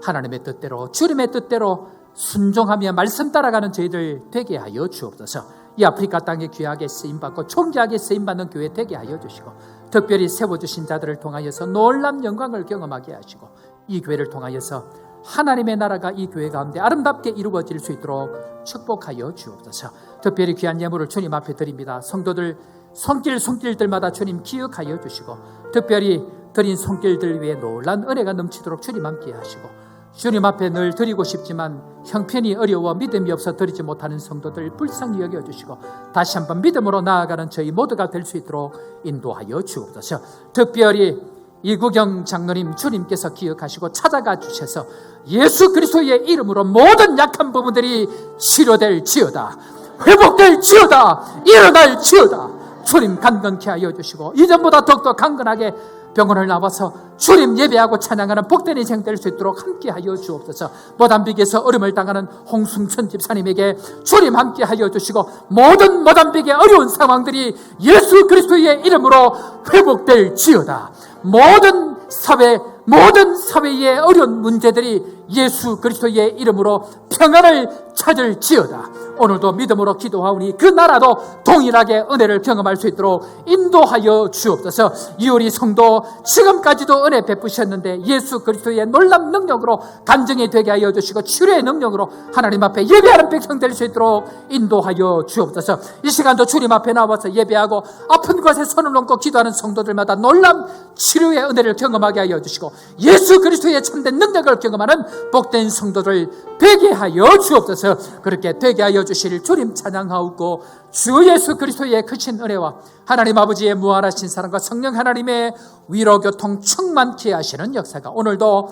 하나님의 뜻대로, 주님의 뜻대로 순종하며 말씀 따라가는 저희들 되게 하여 주옵소서. 이 아프리카 땅에 귀하게 쓰임받고 존귀하게 쓰임받는 교회 되게 하여 주시고, 특별히 세워주신 자들을 통하여서 놀라운 영광을 경험하게 하시고, 이 교회를 통하여서 하나님의 나라가 이 교회 가운데 아름답게 이루어질 수 있도록 축복하여 주옵소서. 특별히 귀한 예물을 주님 앞에 드립니다. 성도들 손길들마다 주님 기억하여 주시고, 특별히 드린 손길들 위에 놀란 은혜가 넘치도록 주님 함께 하시고, 주님 앞에 늘 드리고 싶지만 형편이 어려워 믿음이 없어 드리지 못하는 성도들 불쌍히 여겨주시고, 다시 한번 믿음으로 나아가는 저희 모두가 될 수 있도록 인도하여 주옵소서. 특별히 이구경 장로님 주님께서 기억하시고 찾아가 주셔서 예수 그리스도의 이름으로 모든 약한 부분들이 치료될 지어다, 회복될 지어다, 일어날 지어다. 주님 강건케 하여 주시고, 이전보다 더욱더 강건하게 병원을 나와서 주님 예배하고 찬양하는 복된 인생 될 수 있도록 함께 하여 주옵소서. 모담빅에서 어려움을 당하는 홍승천 집사님에게 주님 함께 하여 주시고, 모든 모담빅의 어려운 상황들이 예수 그리스도의 이름으로 회복될 지어다. 모든 사회의 어려운 문제들이 예수 그리스도의 이름으로 평안을 찾을 지어다. 오늘도 믿음으로 기도하오니 그 나라도 동일하게 은혜를 경험할 수 있도록 인도하여 주옵소서. 이 우리 성도 지금까지도 은혜 베푸셨는데 예수 그리스도의 놀라운 능력으로 간증이 되게 하여 주시고, 치료의 능력으로 하나님 앞에 예배하는 백성 될 수 있도록 인도하여 주옵소서. 이 시간도 주님 앞에 나와서 예배하고 아픈 곳에 손을 얹고 기도하는 성도들마다 놀라운 치료의 은혜를 경험하게 하여 주시고, 예수 그리스도의 참된 능력을 경험하는 복된 성도들 되게 하여 주옵소서. 그렇게 되게 하여 주실 주님 찬양하옵고, 주 예수 그리스도의 크신 은혜와 하나님 아버지의 무한하신 사랑과 성령 하나님의 위로교통 충만케 하시는 역사가 오늘도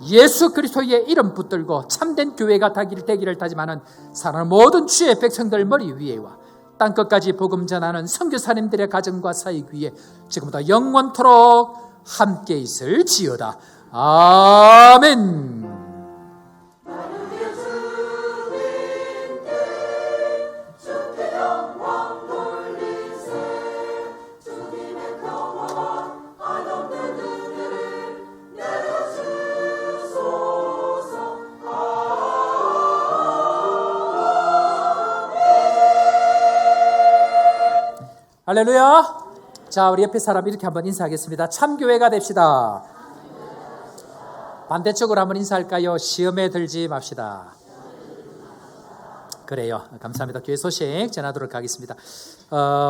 예수 그리스도의 이름 붙들고 참된 교회가 되기를 다짐하는 사랑하는 모든 주의 백성들 머리 위에와 땅끝까지 복음 전하는 선교사님들의 가정과 사역 위에 지금부터 영원토록 함께 있을 지어다. 아멘. 할렐루야. 자, 우리 옆에 사람 이렇게 한번 인사하겠습니다. 참교회가 됩시다. 반대쪽으로 한번 인사할까요? 시험에 들지 맙시다. 그래요. 감사합니다. 교회 소식 전하도록 하겠습니다.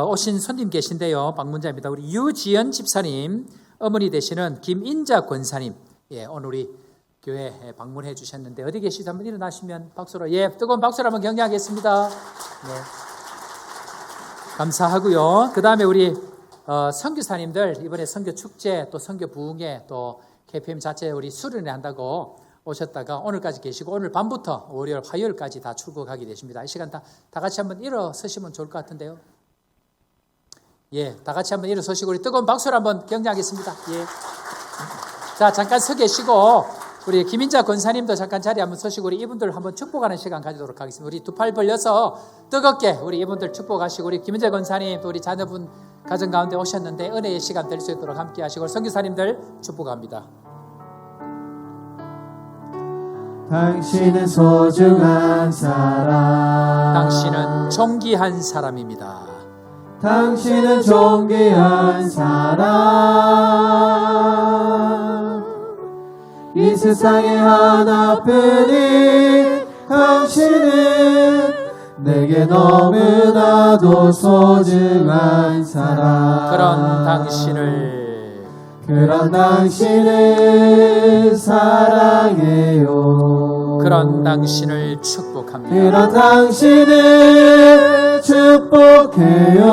오신 손님 계신데요. 방문자입니다. 우리 유지연 집사님 어머니 되시는 김인자 권사님, 예, 오늘 우리 교회 방문해 주셨는데 어디 계시죠? 한번 일어나시면 박수로, 예, 뜨거운 박수로 한번 격려하겠습니다. 네. 감사하고요. 그 다음에 우리 선교사님들 이번에 선교 축제 또 선교 부흥회 또 KPM 자체 우리 수련회 한다고 오셨다가 오늘까지 계시고, 오늘 밤부터 월요일 화요일까지 다 출국하게 되십니다. 이 시간 다 같이 한번 일어서시면 좋을 것 같은데요. 예, 다 같이 한번 일어서시고 우리 뜨거운 박수를 한번 격려하겠습니다. 예. 자, 잠깐 서 계시고 우리 김인자 권사님도 잠깐 자리 한번 서시고 우리 이분들 한번 축복하는 시간 가지도록 하겠습니다. 우리 두 팔 벌려서 뜨겁게 우리 이분들 축복하시고, 우리 김인자 권사님 또 우리 자녀분 가정 가운데 오셨는데 은혜의 시간 될 수 있도록 함께 하시고 선교사님들 축복합니다. 당신은 소중한 사람, 당신은 존귀한 사람입니다. 당신은 존귀한 사람, 이 세상에 하나뿐인 당신은 내게 너무나도 소중한 사람. 그런 당신을 사랑해요. 그런 당신을 축복합니다. 그런 당신을 축복해요.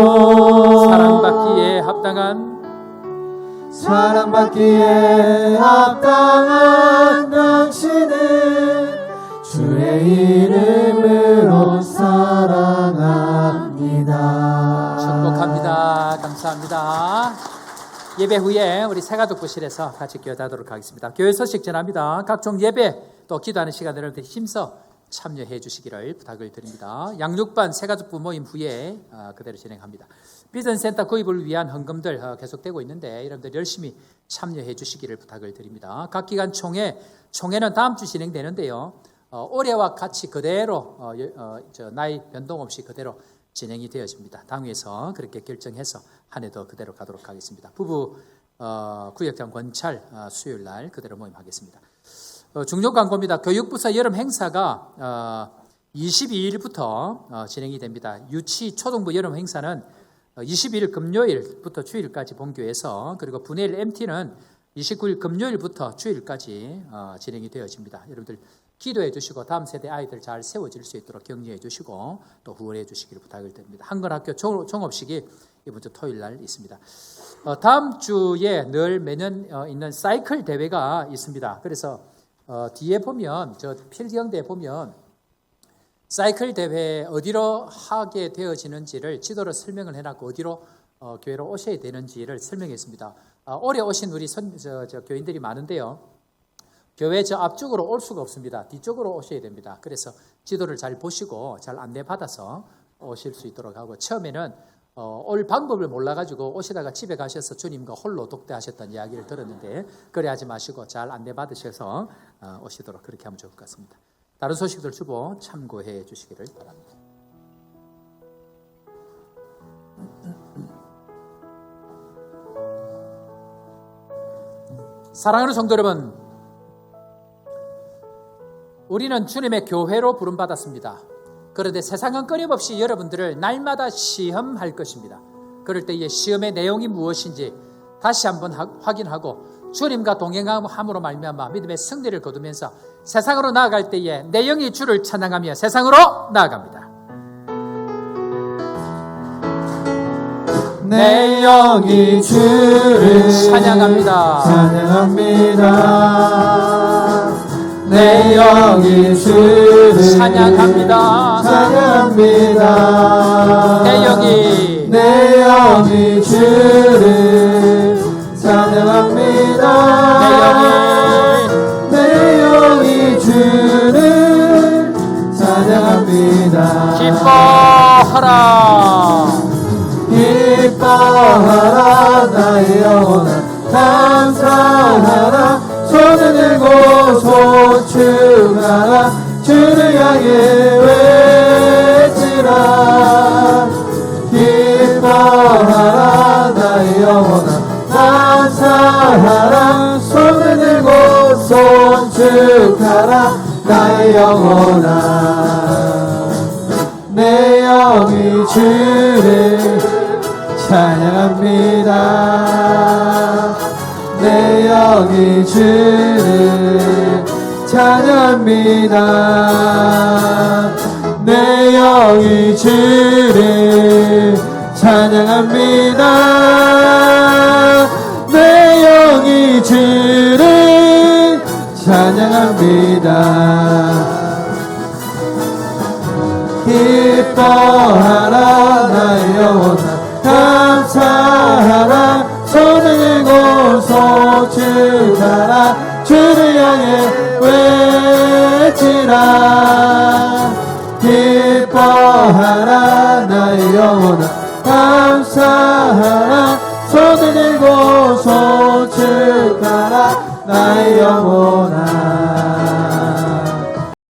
사랑받기에 합당한 당신을 주의 이름으로 사랑합니다. 축복합니다. 감사합니다. 예배 후에 우리 새가족부실에서 같이 교회하도록 하겠습니다. 교회 소식 전합니다. 각종 예배 또 기도하는 시간 여러분들이 힘써 참여해 주시기를 부탁을 드립니다. 양육반 새가족부 모임 후에 그대로 진행합니다. 비전센터 구입을 위한 헌금들 계속되고 있는데 여러분들 열심히 참여해 주시기를 부탁을 드립니다. 각 기관 총회는 다음 주 진행되는데요. 올해와 같이 그대로 나이 변동 없이 그대로 진행이 되어집니다. 당위에서 그렇게 결정해서 한 해 더 그대로 가도록 하겠습니다. 부부 구역장 권찰 수요일 날 그대로 모임하겠습니다. 중요 광고입니다. 교육부서 여름 행사가 22일부터 진행이 됩니다. 유치 초등부 여름 행사는 22일 금요일부터 주일까지 본교에서, 그리고 분해일 MT는 29일 금요일부터 주일까지 진행이 되어집니다. 여러분들 기도해 주시고 다음 세대 아이들 잘 세워질 수 있도록 격려해 주시고 또 후원해 주시기를 부탁을 드립니다. 한글학교 종업식이 이번 주 토요일 날 있습니다. 다음 주에 늘 매년 있는 사이클 대회가 있습니다. 그래서 뒤에 보면 저 필경대에 보면 사이클 대회 어디로 하게 되어지는지를 지도로 설명을 해놨고 어디로 교회로 오셔야 되는지를 설명했습니다. 올해 오신 우리 교인들이 많은데요. 교회 저 앞쪽으로 올 수가 없습니다. 뒤쪽으로 오셔야 됩니다. 그래서 지도를 잘 보시고 잘 안내받아서 오실 수 있도록 하고, 처음에는 올 방법을 몰라가지고 오시다가 집에 가셔서 주님과 홀로 독대하셨다는 이야기를 들었는데 그래 하지 마시고 잘 안내받으셔서 오시도록 그렇게 하면 좋을 것 같습니다. 다른 소식들 주보 참고해 주시기를 바랍니다. 사랑하는 성도 여러분, 우리는 주님의 교회로 부름받았습니다. 그런데 세상은 끊임없이 여러분들을 날마다 시험할 것입니다. 그럴 때의 시험의 내용이 무엇인지 다시 한번 확인하고 주님과 동행함으로 말미암아 믿음의 승리를 거두면서 세상으로 나아갈 때에 내 영이 주를 찬양하며 세상으로 나아갑니다. 내 영이 주를 찬양합니다. 내 영이 주를 찬양합니다. 내 영이 주를 찬양합니다. 내 영이 주를 찬양합니다. 기뻐하라 나의 영혼아, 감사하라 손을 들고 소축하라, 주를 향해 외치라. 기뻐하라 나의 영혼아, 감사하라 손을 들고 소축하라. 나의 영혼아, 내 영이 주를 찬양합니다. 내 영이 주를 찬양합니다. 내 영이 주를 찬양합니다. 내 영이 주를 찬양합니다. 기뻐하라 나의 영혼아, 감사하라 손을 들고 소축하라. 주를 향해 외치라. 기뻐하라 나의 영혼아, 감사하라 손을 들고 손축하라 나의 영혼